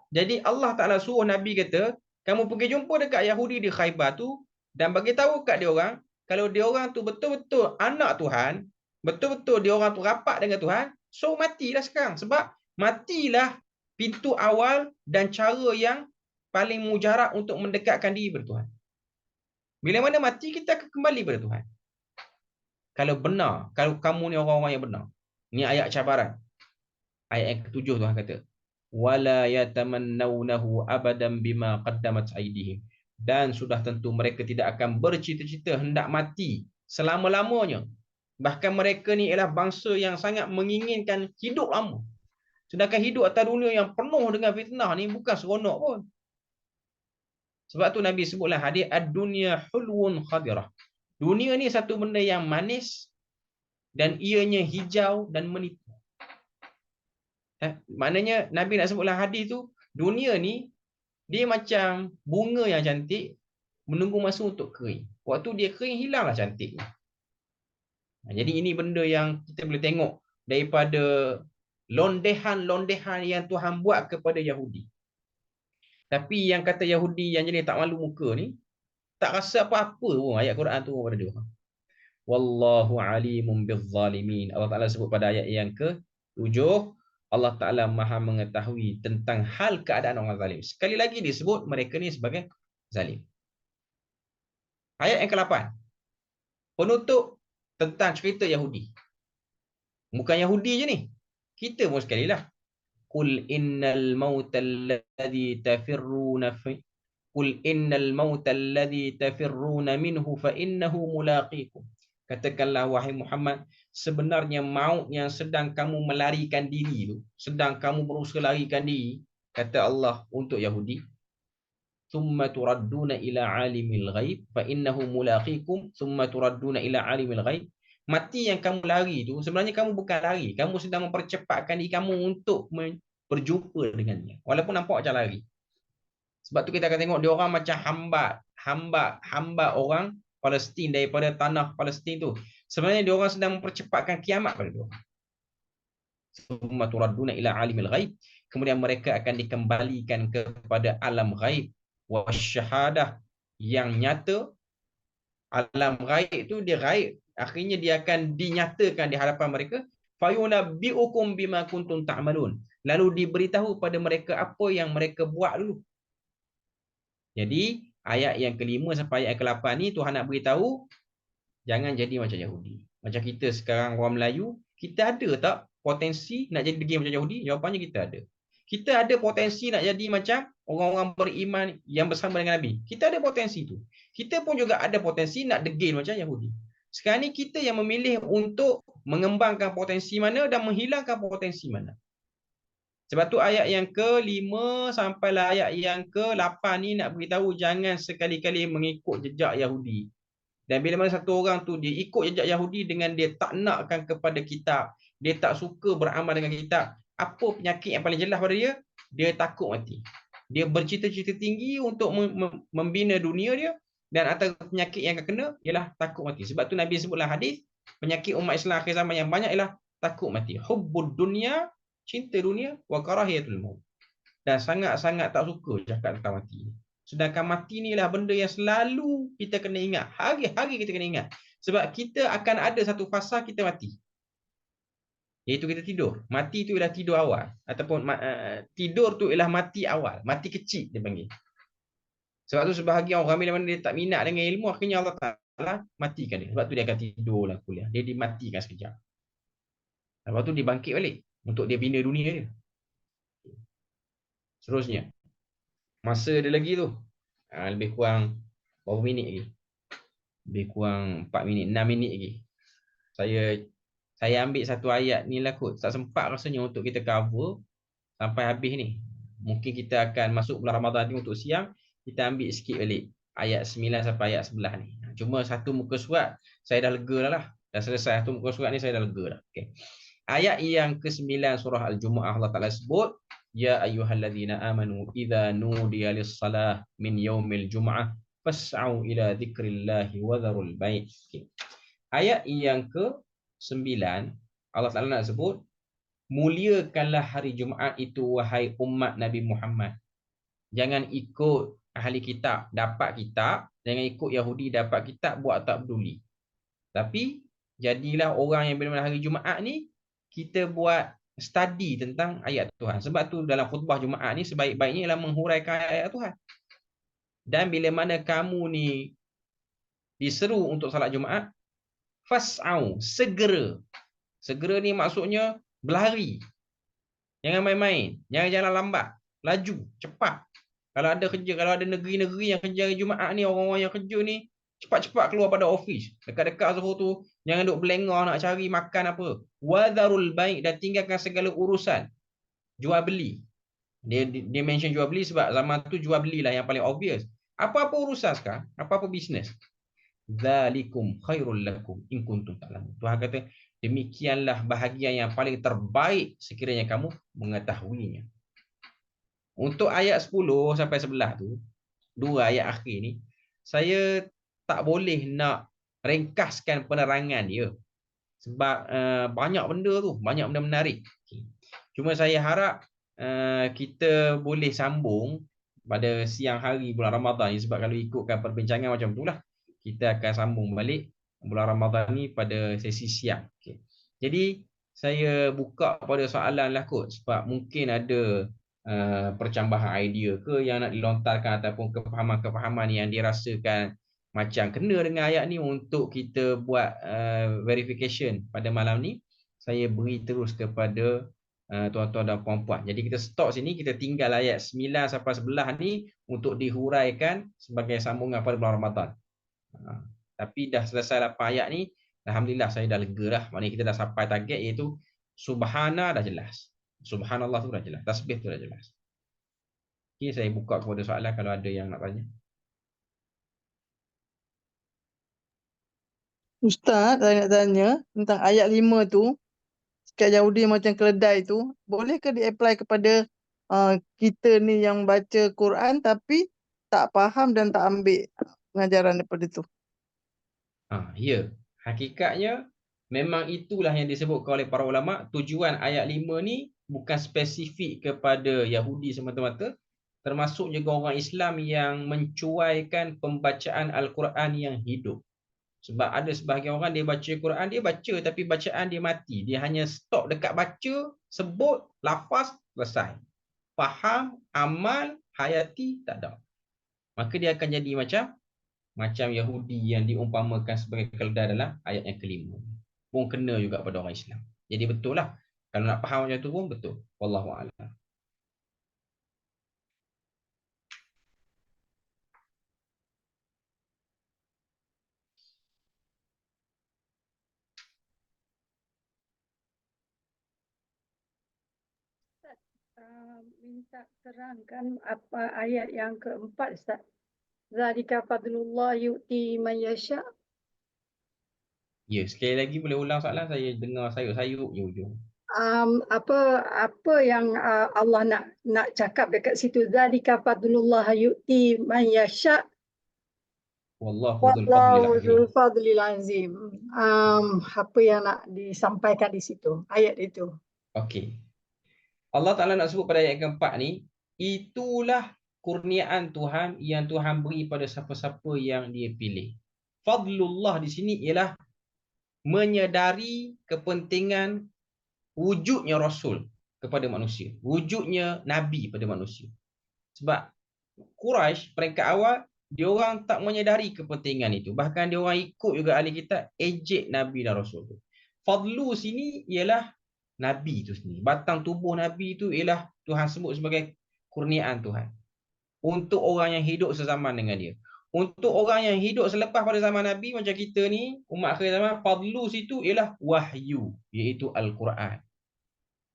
Jadi Allah Ta'ala suruh Nabi kata, kamu pergi jumpa dekat Yahudi di Khaybar tu dan bagi tahu kat dia orang, kalau dia orang tu betul-betul anak Tuhan, betul-betul dia orang tu rapat dengan Tuhan, so matilah sekarang. Sebab matilah pintu awal dan cara yang paling mujarab untuk mendekatkan diri kepada Tuhan. Bila mana mati, kita akan kembali kepada Tuhan. Kalau benar, kalau kamu ni orang-orang yang benar. Ni ayat cabaran. Ayat yang ketujuh Tuhan kata, wala yatamannawnahu abadan bima qaddamat aydihim. Dan sudah tentu mereka tidak akan bercita-cita hendak mati selama-lamanya. Bahkan mereka ni ialah bangsa yang sangat menginginkan hidup lama. Sedangkan hidup atas dunia yang penuh dengan fitnah ni bukan seronok pun. Sebab tu Nabi sebutlah hadis ad-dunya hulwun khadirah. Dunia ni satu benda yang manis dan ianya hijau dan menipu. Maknanya Nabi nak sebutlah hadis tu, dunia ni dia macam bunga yang cantik menunggu masa untuk kering. Waktu dia kering, hilanglah cantiknya. Jadi ini benda yang kita boleh tengok daripada londehan-londehan yang Tuhan buat kepada Yahudi. Tapi yang kata Yahudi yang jenis tak malu muka ni, tak rasa apa-apa pun ayat Quran tu pada dia. Wallahu alimun bizzalimin. Allah Ta'ala sebut pada ayat yang ke-7, Allah Ta'ala maha mengetahui tentang hal keadaan orang zalim. Sekali lagi disebut mereka ni sebagai zalim. Ayat yang ke-8. Penutup tentang cerita Yahudi. Bukan Yahudi je ni. Kita pun sekali lah. Qul innal mauta alladhi tafirruna fi Qul innal mauta alladhi tafirruna minhu fa innahu mulaqikum. Katakanlah wahai Muhammad, sebenarnya maut yang sedang kamu melarikan diri tu, sedang kamu berusaha larikan diri, kata Allah untuk Yahudi, thumma turadduna ila alimil ghaib fa innahu mulaqikum thumma turadduna ila alimil ghaib. Mati yang kamu lari tu sebenarnya kamu bukan lari, kamu sedang mempercepatkan diri kamu untuk berjumpa dengannya walaupun nampak macam lari. Sebab tu kita akan tengok dia orang macam hamba orang Palestin daripada tanah Palestin tu. Sebenarnya dia orang sedang mempercepatkan kiamat pada dia orang. Summa turadduna ila alimil ghaib. Kemudian mereka akan dikembalikan kepada alam ghaib wasyahadah yang nyata. Alam ghaib tu dia ghaib, akhirnya dia akan dinyatakan di hadapan mereka. Fayunabbiukum bima kuntum ta'malun. Lalu diberitahu pada mereka apa yang mereka buat dulu. Jadi ayat yang ke-5 sampai ayat ke-8 ni Tuhan nak beritahu jangan jadi macam Yahudi. Macam kita sekarang orang Melayu, kita ada tak potensi nak jadi degil macam Yahudi? Jawapannya kita ada. Kita ada potensi nak jadi macam orang-orang beriman yang bersama dengan Nabi. Kita ada potensi tu. Kita pun juga ada potensi nak degil macam Yahudi. Sekarang ni kita yang memilih untuk mengembangkan potensi mana dan menghilangkan potensi mana. Sebab tu ayat yang ke-5 sampai ayat yang ke-8 ni nak beritahu jangan sekali-kali mengikut jejak Yahudi. Dan bila mana satu orang tu dia ikut jejak Yahudi dengan dia tak nakkan kepada kitab, dia tak suka beramal dengan kitab, apa penyakit yang paling jelas pada dia? Dia takut mati. Dia bercita-cita tinggi untuk membina dunia dia dan antara penyakit yang akan kena ialah takut mati. Sebab tu Nabi sebutlah hadis, penyakit umat Islam akhir zaman yang banyak ialah takut mati. Hubbud dunya, cinta dunia, wa karahiyatul maut. dan sangat-sangat tak suka cakap tentang mati. Sedangkan mati ni lah benda yang selalu kita kena ingat. Hari-hari kita kena ingat. Sebab kita akan ada satu fasa kita mati. Iaitu kita tidur. Mati tu ialah tidur awal. Ataupun tidur tu ialah mati awal. Mati kecil dia panggil. Sebab tu sebahagian orang bila mana dia tak minat dengan ilmu, akhirnya Allah Ta'ala matikan dia. Sebab tu dia akan tidur lah kuliah. Dia dimatikan sekejap. Lepas tu dia bangkit balik untuk dia bina dunia dia. Seterusnya. Masa dia lagi tu. Lebih kurang berapa minit lagi? Lebih kurang 4 minit, 6 minit lagi. Saya ambil satu ayat ni lah kot. Tak sempat rasanya untuk kita cover sampai habis ni. Mungkin kita akan masuk bulan Ramadan ni untuk siang. Kita ambil sikit balik. Ayat 9 sampai ayat 11 ni. Cuma satu muka surat, saya dah lega dah lah. Dah selesai satu muka surat ni, saya dah lega dah. Okay. Ayat yang ke-9 surah Al-Jumu'ah Allah Ta'ala sebut, Ya ayyuhalladzina amanu idza nudiya lis-salah min yaumil jum'ah fas'au ila dzikrillahi wa dzarul bai'. Okay. Ayat yang ke-9 Allah Ta'ala nak sebut, muliakanlah hari Jumaat itu wahai umat Nabi Muhammad. Jangan ikut ahli kitab dapat kitab, jangan ikut Yahudi dapat kitab buat tak peduli. Tapi jadilah orang yang benar-benar hari Jumaat ni kita buat study tentang ayat Tuhan. Sebab tu dalam khutbah Jumaat ni sebaik-baiknya ialah menghuraikan ayat Tuhan. Dan bila mana kamu ni diseru untuk salat Jumaat, fas'au, segera. Segera ni maksudnya berlari. Jangan main-main, jangan jalan lambat, laju, cepat. Kalau ada kerja, kalau ada negeri-negeri yang kerja hari Jumaat ni, orang-orang yang kerja ni cepat-cepat keluar pada office. Dekat-dekat Zuhur tu, jangan duk belengah nak cari makan apa. Wadharul bai', dan tinggalkan segala urusan jual beli. Dia mention jual beli sebab zaman tu jual belilah yang paling obvious. Apa-apa urusan sekarang, apa-apa bisnes. Zalikum khairul lakum in kuntum ta'lamun. Tuhan kata, demikianlah bahagian yang paling terbaik sekiranya kamu mengetahuinya. Untuk ayat 10 sampai 11 tu, dua ayat akhir ni, saya tak boleh nak ringkaskan penerangan dia. Sebab banyak benda tu, banyak benda menarik. Cuma saya harap kita boleh sambung pada siang hari bulan Ramadan ni, sebab kalau ikutkan perbincangan macam itulah, kita akan sambung balik bulan Ramadan ni pada sesi siang. Okay. Jadi saya buka pada soalan lah kot, sebab mungkin ada percambahan idea ke yang nak dilontarkan ataupun kefahaman-kefahaman yang dirasakan macam kena dengan ayat ni untuk kita buat verification pada malam ni. Saya beri terus kepada tuan-tuan dan puan-puan. Jadi kita stop sini, kita tinggal ayat 9 sampai 11 ni untuk dihuraikan sebagai sambungan pada bulan Ramadan. Tapi dah selesai 8 ayat ni, alhamdulillah saya dah lega dah. Maknanya kita dah sampai target, iaitu subhana dah jelas. Subhanallah tu dah jelas. Tasbih tu dah jelas. Okay, saya buka kepada soalan kalau ada yang nak tanya.
Ustaz, saya nak tanya tentang ayat 5 tu. Sikap Yahudi macam keledai tu, boleh ke di-apply kepada kita ni yang baca Quran tapi tak faham dan tak ambil pengajaran daripada tu?
Ya. Hakikatnya memang itulah yang disebutkan oleh para ulama. Tujuan ayat 5 ni bukan spesifik kepada Yahudi semata-mata, termasuk juga orang Islam yang mencuaikan pembacaan Al-Quran yang hidup. Sebab ada sebahagian orang dia baca Quran, dia baca tapi bacaan dia mati. Dia hanya stop dekat baca, sebut, lafaz, selesai. Faham, amal, hayati, tak ada. Maka dia akan jadi macam Yahudi yang diumpamakan sebagai keledai dalam ayat yang kelima. Pun kena juga pada orang Islam. Jadi betul lah. Kalau nak faham macam tu pun betul. Wallahu a'lam.
Minta terangkan apa ayat yang keempat, Ustaz. Zalika fadlullah yu'ti man yasha.
Ya, sekali lagi boleh ulang soalan, saya dengar sayuk-sayuk je hujung.
Apa yang Allah nak cakap dekat situ? Zalika fadlullah yu'ti man yasha.
Wallahu dzul
fadlil azim. Apa yang nak disampaikan di situ? Ayat itu.
Okey. Allah Ta'ala nak sebut pada ayat keempat ni, itulah kurniaan Tuhan yang Tuhan beri pada siapa-siapa yang dia pilih. Fadlullah di sini ialah menyedari kepentingan wujudnya Rasul kepada manusia, wujudnya Nabi pada manusia. Sebab Quraisy peringkat awal, dia orang tak menyedari kepentingan itu. Bahkan dia orang ikut juga ahli kitab, ejek Nabi dan Rasul tu. Fadlu sini ialah Nabi itu sendiri. Batang tubuh Nabi itu ialah Tuhan sebut sebagai kurniaan Tuhan. Untuk orang yang hidup sezaman dengan dia. Untuk orang yang hidup selepas pada zaman Nabi macam kita ni, umat akhir zaman, fadlu situ ialah wahyu, iaitu Al-Quran.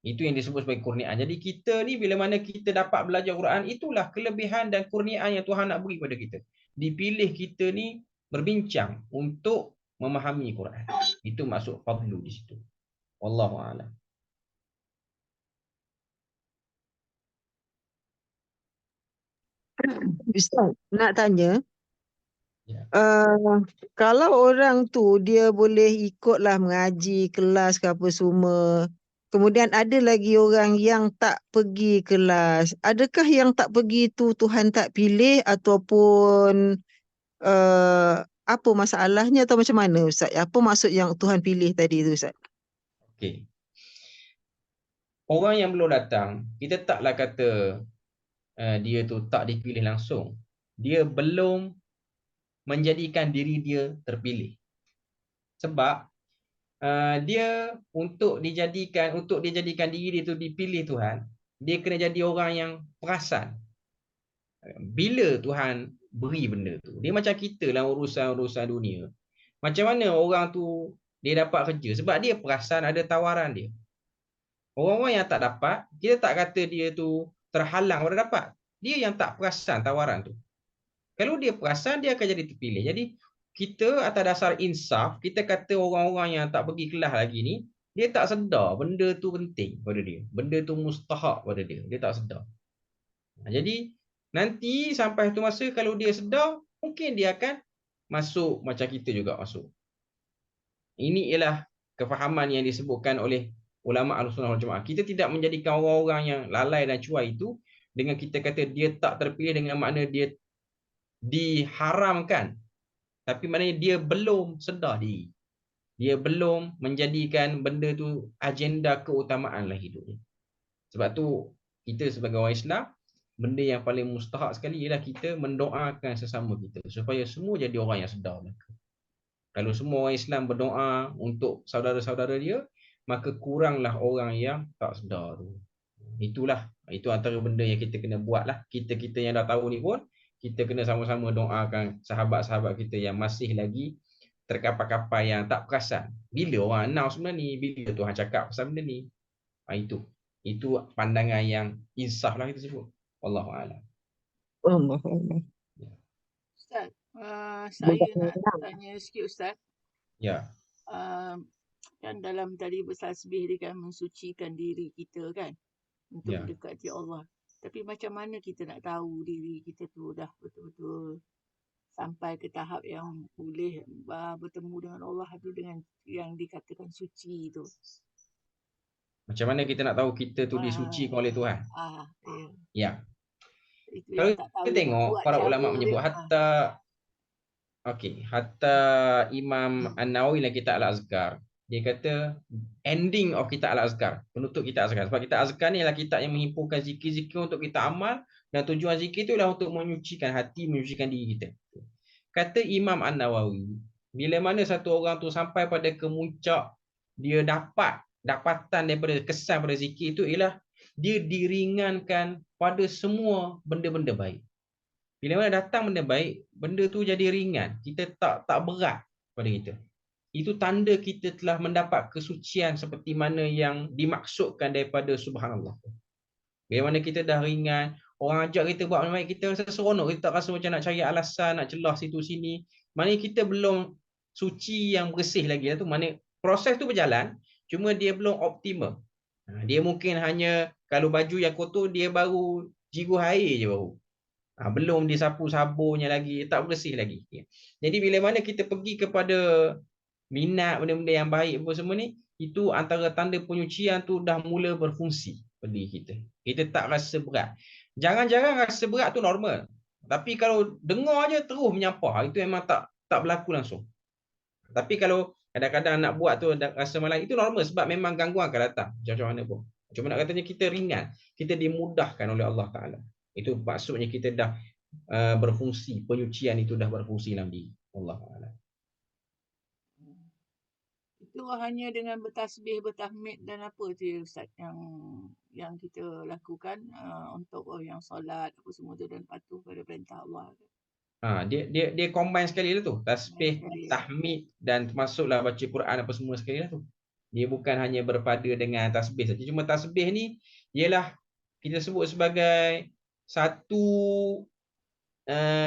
Itu yang disebut sebagai kurniaan. Jadi kita ni bila mana kita dapat belajar Quran, itulah kelebihan dan kurniaan yang Tuhan nak beri pada kita. Dipilih kita ni berbincang untuk memahami Quran. Itu maksud fadlu di situ. Wallahu a'lam.
Ustaz, nak tanya,
Ya.
kalau orang tu dia boleh ikutlah mengaji kelas ke apa semua, kemudian ada lagi orang yang tak pergi kelas, adakah yang tak pergi tu Tuhan tak pilih ataupun apa masalahnya atau macam mana Ustaz? Apa maksud yang Tuhan pilih tadi tu Ustaz?
Okey. Orang yang belum datang, kita taklah kata dia tu tak dipilih langsung. Dia belum menjadikan diri dia terpilih. Sebab dia untuk dijadikan diri dia tu dipilih Tuhan, dia kena jadi orang yang perasan. Bila Tuhan beri benda tu, dia macam kita lah urusan-urusan dunia. Macam mana orang tu dia dapat kerja? Sebab dia perasan ada tawaran dia. Orang-orang yang tak dapat, kita tak kata dia tu terhalang pada dapat. Dia yang tak perasan tawaran tu. Kalau dia perasan, dia akan jadi terpilih. Jadi kita atas dasar insaf, kita kata orang-orang yang tak pergi kelas lagi ni, dia tak sedar benda tu penting pada dia. Benda tu mustahak pada dia. Dia tak sedar. Jadi nanti sampai tu masa kalau dia sedar, mungkin dia akan masuk macam kita juga masuk. Ini ialah kefahaman yang disebutkan oleh ulama Ahlussunnah wal Jamaah. Kita tidak menjadikan orang-orang yang lalai dan cuai itu dengan kita kata dia tak terpilih dengan makna dia diharamkan. Tapi maknanya dia belum sedar diri. Dia belum menjadikan benda tu agenda keutamaan lah hidup dia. Sebab tu kita sebagai orang Islam, benda yang paling mustahak sekali ialah kita mendoakan sesama kita supaya semua jadi orang yang sedar. Kalau semua orang Islam berdoa untuk saudara-saudara dia, maka kuranglah orang yang tak sedar tu. Itu antara benda yang kita kena buat lah. Kita yang dah tahu ni pun, kita kena sama-sama doakan sahabat-sahabat kita yang masih lagi terkapar-kapar yang tak perasan. Bila orang announce benda ni, bila Tuhan cakap pasal benda ni. Itu pandangan yang insaf lah kita sebut. Wallahu'alam.
Allah.
Ustaz, saya nak tanya sikit Ustaz.
Ya.
Kan dalam tadi bertasbih dia kan mensucikan diri kita kan untuk
Ya.
mendekati Allah. Tapi macam mana kita nak tahu diri kita tu dah betul-betul sampai ke tahap yang boleh bertemu dengan Allah tu dengan yang dikatakan suci tu.
Macam mana kita nak tahu kita tu disucikan oleh Tuhan? Ya.
Itu
Kalau
yang tak tahu
kita tengok
buat
para
cara
ulama menyebut hatta Imam An-Nawawi dalam kitab Al-Azkar, dia kata ending of kitab Al-Azkar, penutup kitab Azkar. Sebab kitab Azkar ni adalah kitab yang menghimpunkan zikir-zikir untuk kita amal, dan tujuan zikir itu adalah untuk menyucikan hati, menyucikan diri kita. Kata Imam An-Nawawi, bila mana satu orang tu sampai pada kemuncak dia dapatan daripada kesan pada zikir itu ialah dia diringankan pada semua benda-benda baik. Bila mana datang benda baik, benda tu jadi ringan. Kita tak berat pada kita. Itu tanda kita telah mendapat kesucian seperti mana yang dimaksudkan daripada subhanallah. Bila mana kita dah ringan, orang ajak kita buat benda baik, kita rasa seronok. Kita tak rasa macam nak cari alasan, nak celah situ sini. Maknanya kita belum suci yang bersih lagi. Maknanya proses tu berjalan, cuma dia belum optimal. Dia mungkin hanya kalau baju yang kotor, dia baru jigu air je baru. Belum disapu sabunnya lagi, tak bersih lagi. Jadi bila mana kita pergi kepada minat benda-benda yang baik apa semua ni, itu antara tanda penyucian tu dah mula berfungsi pada diri kita. Kita tak rasa berat. Jarang-jarang rasa berat tu normal. Tapi kalau dengar je terus menyampah, itu memang tak berlaku langsung. Tapi kalau kadang-kadang nak buat tu rasa malam, itu normal sebab memang gangguan akan datang macam mana pun. Cuma nak katanya kita ringan, kita dimudahkan oleh Allah Taala. Itu maksudnya kita dah berfungsi, penyucian itu dah berfungsi dalam diri Allah Taala.
Itu hanya dengan bertasbih, bertahmid dan apa tu ya Ustaz yang kita lakukan untuk yang solat apa semua tu dan patuh pada perintah Allah.
Dia combine sekali lah tu. Tasbih, tahmid dan termasuklah baca Quran apa semua sekali lah tu. Dia bukan hanya berpada dengan tasbih saja. Cuma tasbih ni ialah kita sebut sebagai satu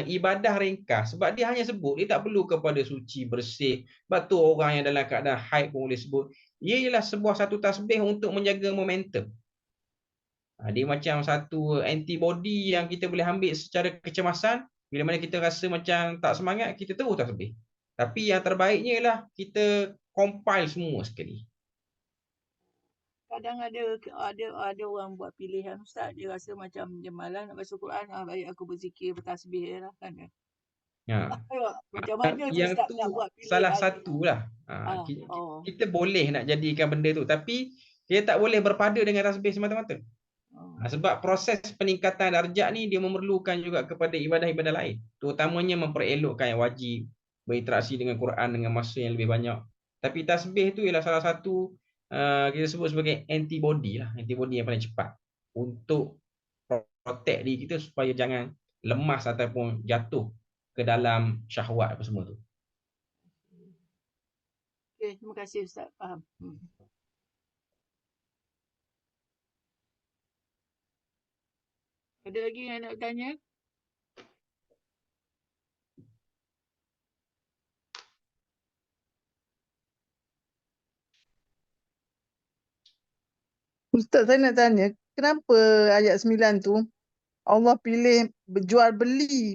ibadah ringkas. Sebab dia hanya sebut, dia tak perlu kepada suci, bersih. Sebab tu orang yang dalam keadaan haid pun boleh sebut. Ia ialah sebuah satu tasbih untuk menjaga momentum. Dia macam satu antibody yang kita boleh ambil secara kecemasan. Bila mana kita rasa macam tak semangat, kita terus tasbih. Tapi yang terbaiknya ialah kita compile semua sekali.
Kadang ada orang buat pilihan Ustaz, dia rasa macam dia malas nak baca Quran, baik aku berzikir, bertasbih lah kan. Macam mana tu
yang
Ustaz
tu
nak buat pilihan?
salah satulah. Kita boleh nak jadikan benda tu, tapi kita tak boleh berpada dengan tasbih semata-mata. Sebab proses peningkatan darjat ni dia memerlukan juga kepada ibadah-ibadah lain, terutamanya memperelokkan yang wajib, berinteraksi dengan Quran dengan masa yang lebih banyak. Tapi tasbih tu ialah salah satu kita sebut sebagai antibody yang paling cepat untuk protect diri kita supaya jangan lemas ataupun jatuh ke dalam syahwat apa semua tu.
Okay, terima kasih Ustaz, faham. Ada lagi yang nak tanya?
Ustaz, saya nak tanya, kenapa ayat 9 tu Allah pilih berjual beli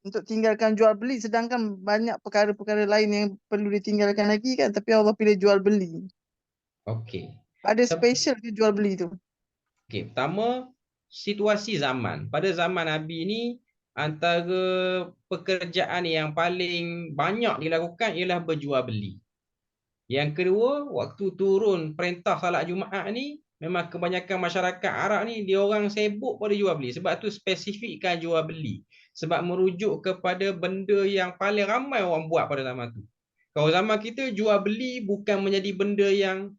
untuk tinggalkan jual beli, sedangkan banyak perkara-perkara lain yang perlu ditinggalkan lagi kan, tapi Allah pilih jual beli.
Okey.
Ada special ke jual beli tu?
Okey, pertama situasi zaman. Pada zaman Nabi ni antara pekerjaan yang paling banyak dilakukan ialah berjual beli. Yang kedua, waktu turun perintah salat Jumaat ni, memang kebanyakan masyarakat Arab ni dia orang sibuk pada jual beli. Sebab tu spesifikkan jual beli. Sebab merujuk kepada benda yang paling ramai orang buat pada zaman tu. Kalau zaman kita jual beli bukan menjadi benda yang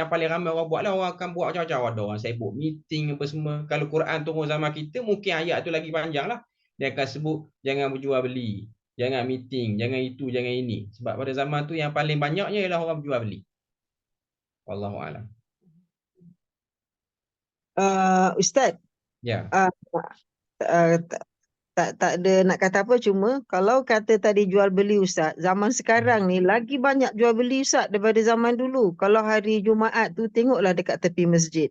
paling ramai orang buat lah. Orang akan buat macam-macam. Ada orang sibuk meeting apa semua. Kalau Quran turun zaman kita, mungkin ayat tu lagi panjang lah. Dia akan sebut jangan berjual beli, jangan meeting, jangan itu, jangan ini. Sebab pada zaman tu yang paling banyaknya ialah orang berjual beli. Wallahualam.
Ustaz.
Ya.
Tak ada nak kata apa, cuma kalau kata tadi jual beli Ustaz, zaman sekarang ni lagi banyak jual beli Ustaz daripada zaman dulu. Kalau hari Jumaat tu tengoklah dekat tepi masjid.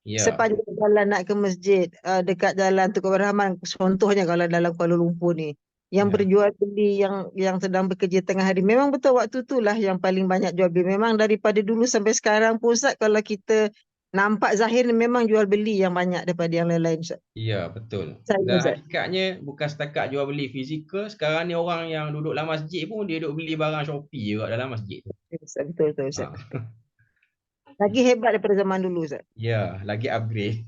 Sepanjang jalan nak ke masjid, dekat jalan Tukar Rahman, contohnya kalau dalam Kuala Lumpur ni, yang berjual beli yang sedang bekerja tengah hari, memang betul waktu itulah yang paling banyak jual beli. Memang daripada dulu sampai sekarang pun Ustaz, kalau kita nampak zahir memang jual beli yang banyak daripada yang lain-lain Ustaz.
Ya, betul. Dan hakikatnya bukan setakat jual beli fizikal, sekarang ni orang yang duduk dalam masjid pun dia duduk beli barang Shopee juga dalam masjid.
Betul Ustaz. Lagi hebat daripada zaman dulu Ustaz.
Ya, lagi upgrade.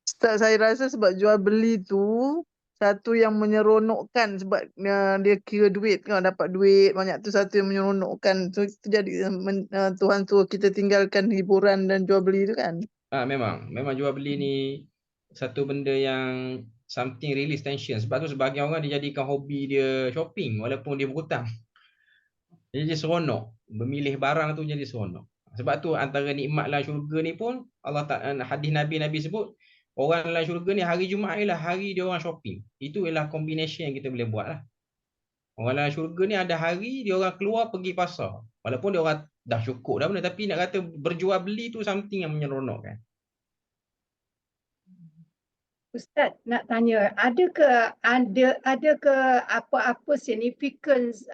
Ustaz, saya rasa sebab jual beli tu satu yang menyeronokkan, sebab dia kira duit kan, dapat duit banyak tu, satu yang menyeronokkan. So itu jadi Tuhan suruh kita tinggalkan hiburan dan jual beli tu kan.
Memang jual beli ni satu benda yang something release tension. Sebab tu sebagian orang dia jadikan hobi dia shopping walaupun dia berhutang. Jadi seronok. Memilih barang tu jadi seronok. Sebab tu antara nikmat dalam syurga ni pun Allah hadis Nabi sebut orang dalam syurga ni hari Jumaat ialah hari dia orang shopping. Itu ialah combination yang kita boleh buat lah. Orang dalam syurga ni ada hari dia orang keluar pergi pasar. Walaupun dia orang dah cukup dah benda, tapi nak kata berjual beli tu something yang menyeronokkan.
Ustaz nak tanya, ada ke apa-apa significance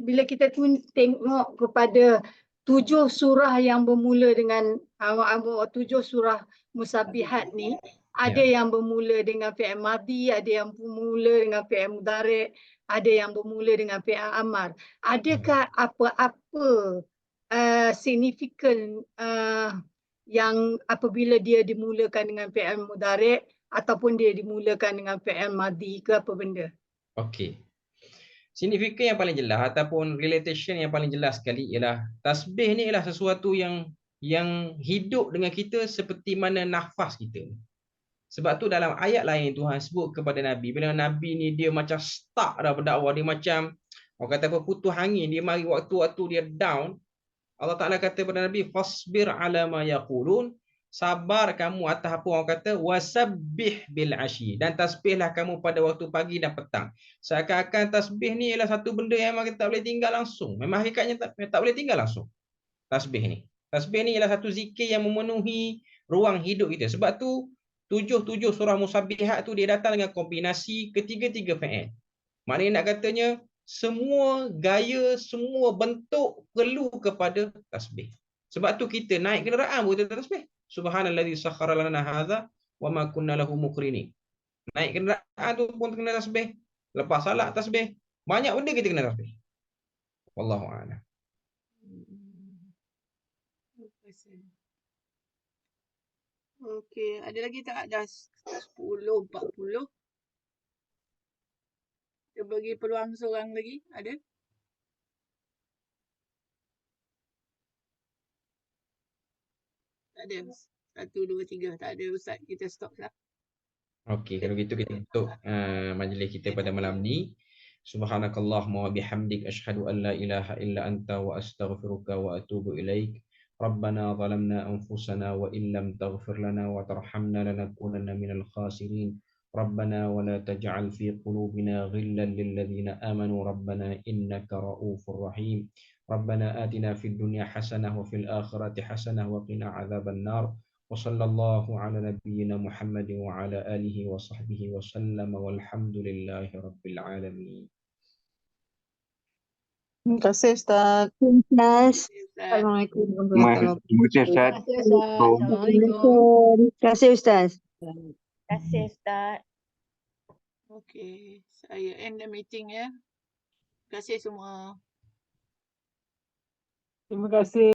bila kita tengok kepada 7 surah yang bermula dengan 7 surah musabbihat ni, ada yang bermula dengan fi'il madhi, ada yang bermula dengan fi'il mudhari', ada yang bermula dengan fi'il amar. Adakah apa-apa signifikan yang apabila dia dimulakan dengan fi'il mudhari' ataupun dia dimulakan dengan fi'il madhi ke apa benda?
Okey. Signifikan yang paling jelas ataupun relatation yang paling jelas sekali ialah tasbih ni ialah sesuatu yang hidup dengan kita seperti mana nafas kita. Sebab tu dalam ayat lain Tuhan sebut kepada Nabi, bila Nabi ni dia macam stuck dah berdakwah, dia macam orang kata apa, putus angin, dia mari waktu-waktu dia down, Allah Ta'ala kata kepada Nabi, fasbir ala ma yaqulun, sabar kamu atas apa orang kata, wasabbih bil asyi, dan tasbihlah kamu pada waktu pagi dan petang. Seakan-akan tasbih ni ialah satu benda yang memang kita tak boleh tinggal langsung. Memang hakikatnya tak boleh tinggal langsung tasbih ni. Tasbih ni ialah satu zikir yang memenuhi ruang hidup kita. Sebab tu 7 surah musabbihat tu dia datang dengan kombinasi ketiga-tiga fi'il. Maknanya nak katanya semua gaya, semua bentuk perlu kepada tasbih. Sebab tu kita naik kenderaan pun kita tasbih. Subhanallazi sakhkhara lana hadza wa ma kunna lahu muqrinin. Naik kenderaan tu pun kena tasbih. Lepas salat tasbih. Banyak benda kita kena tasbih. Wallahu a'lam.
Okey, ada lagi tak? Dah 10:40. Kita bagi peluang seorang lagi. Ada? Tak ada. 1, 2, 3. Tak ada, Ustaz. Kita stop lah.
Okey, kalau gitu kita tutup majlis kita pada malam ni. Subhanakallahumma wa bihamdik asyhadu an la ilaha illa anta wa astaghfiruka wa atubu ilaik. Rabbana zalamna anfusana wa in lam taghfir lana wa tarhamna lanakunanna minal khasirin. Rabbana wa la taj'al fi qulubina ghillan lil ladzina amanu rabbana innaka ra'ufur rahim. Rabbana atina fid dunya hasanah wa fil akhirati hasanah wa qina adzaban nar. وصلى الله على نبينا محمد وعلى آله وصحبه وسلم والحمد لله رب العالمين.
Terima kasih Ustaz.
Ustaz.
Ustaz.
Assalamualaikum warahmatullahi wabarakatuh.
Terima kasih Ustaz.
Terima kasih Ustaz.
Assalamualaikum.
Terima kasih Ustaz.
Terima kasih Ustaz.
Okey, saya end the meeting ya. Terima kasih semua.
Terima kasih.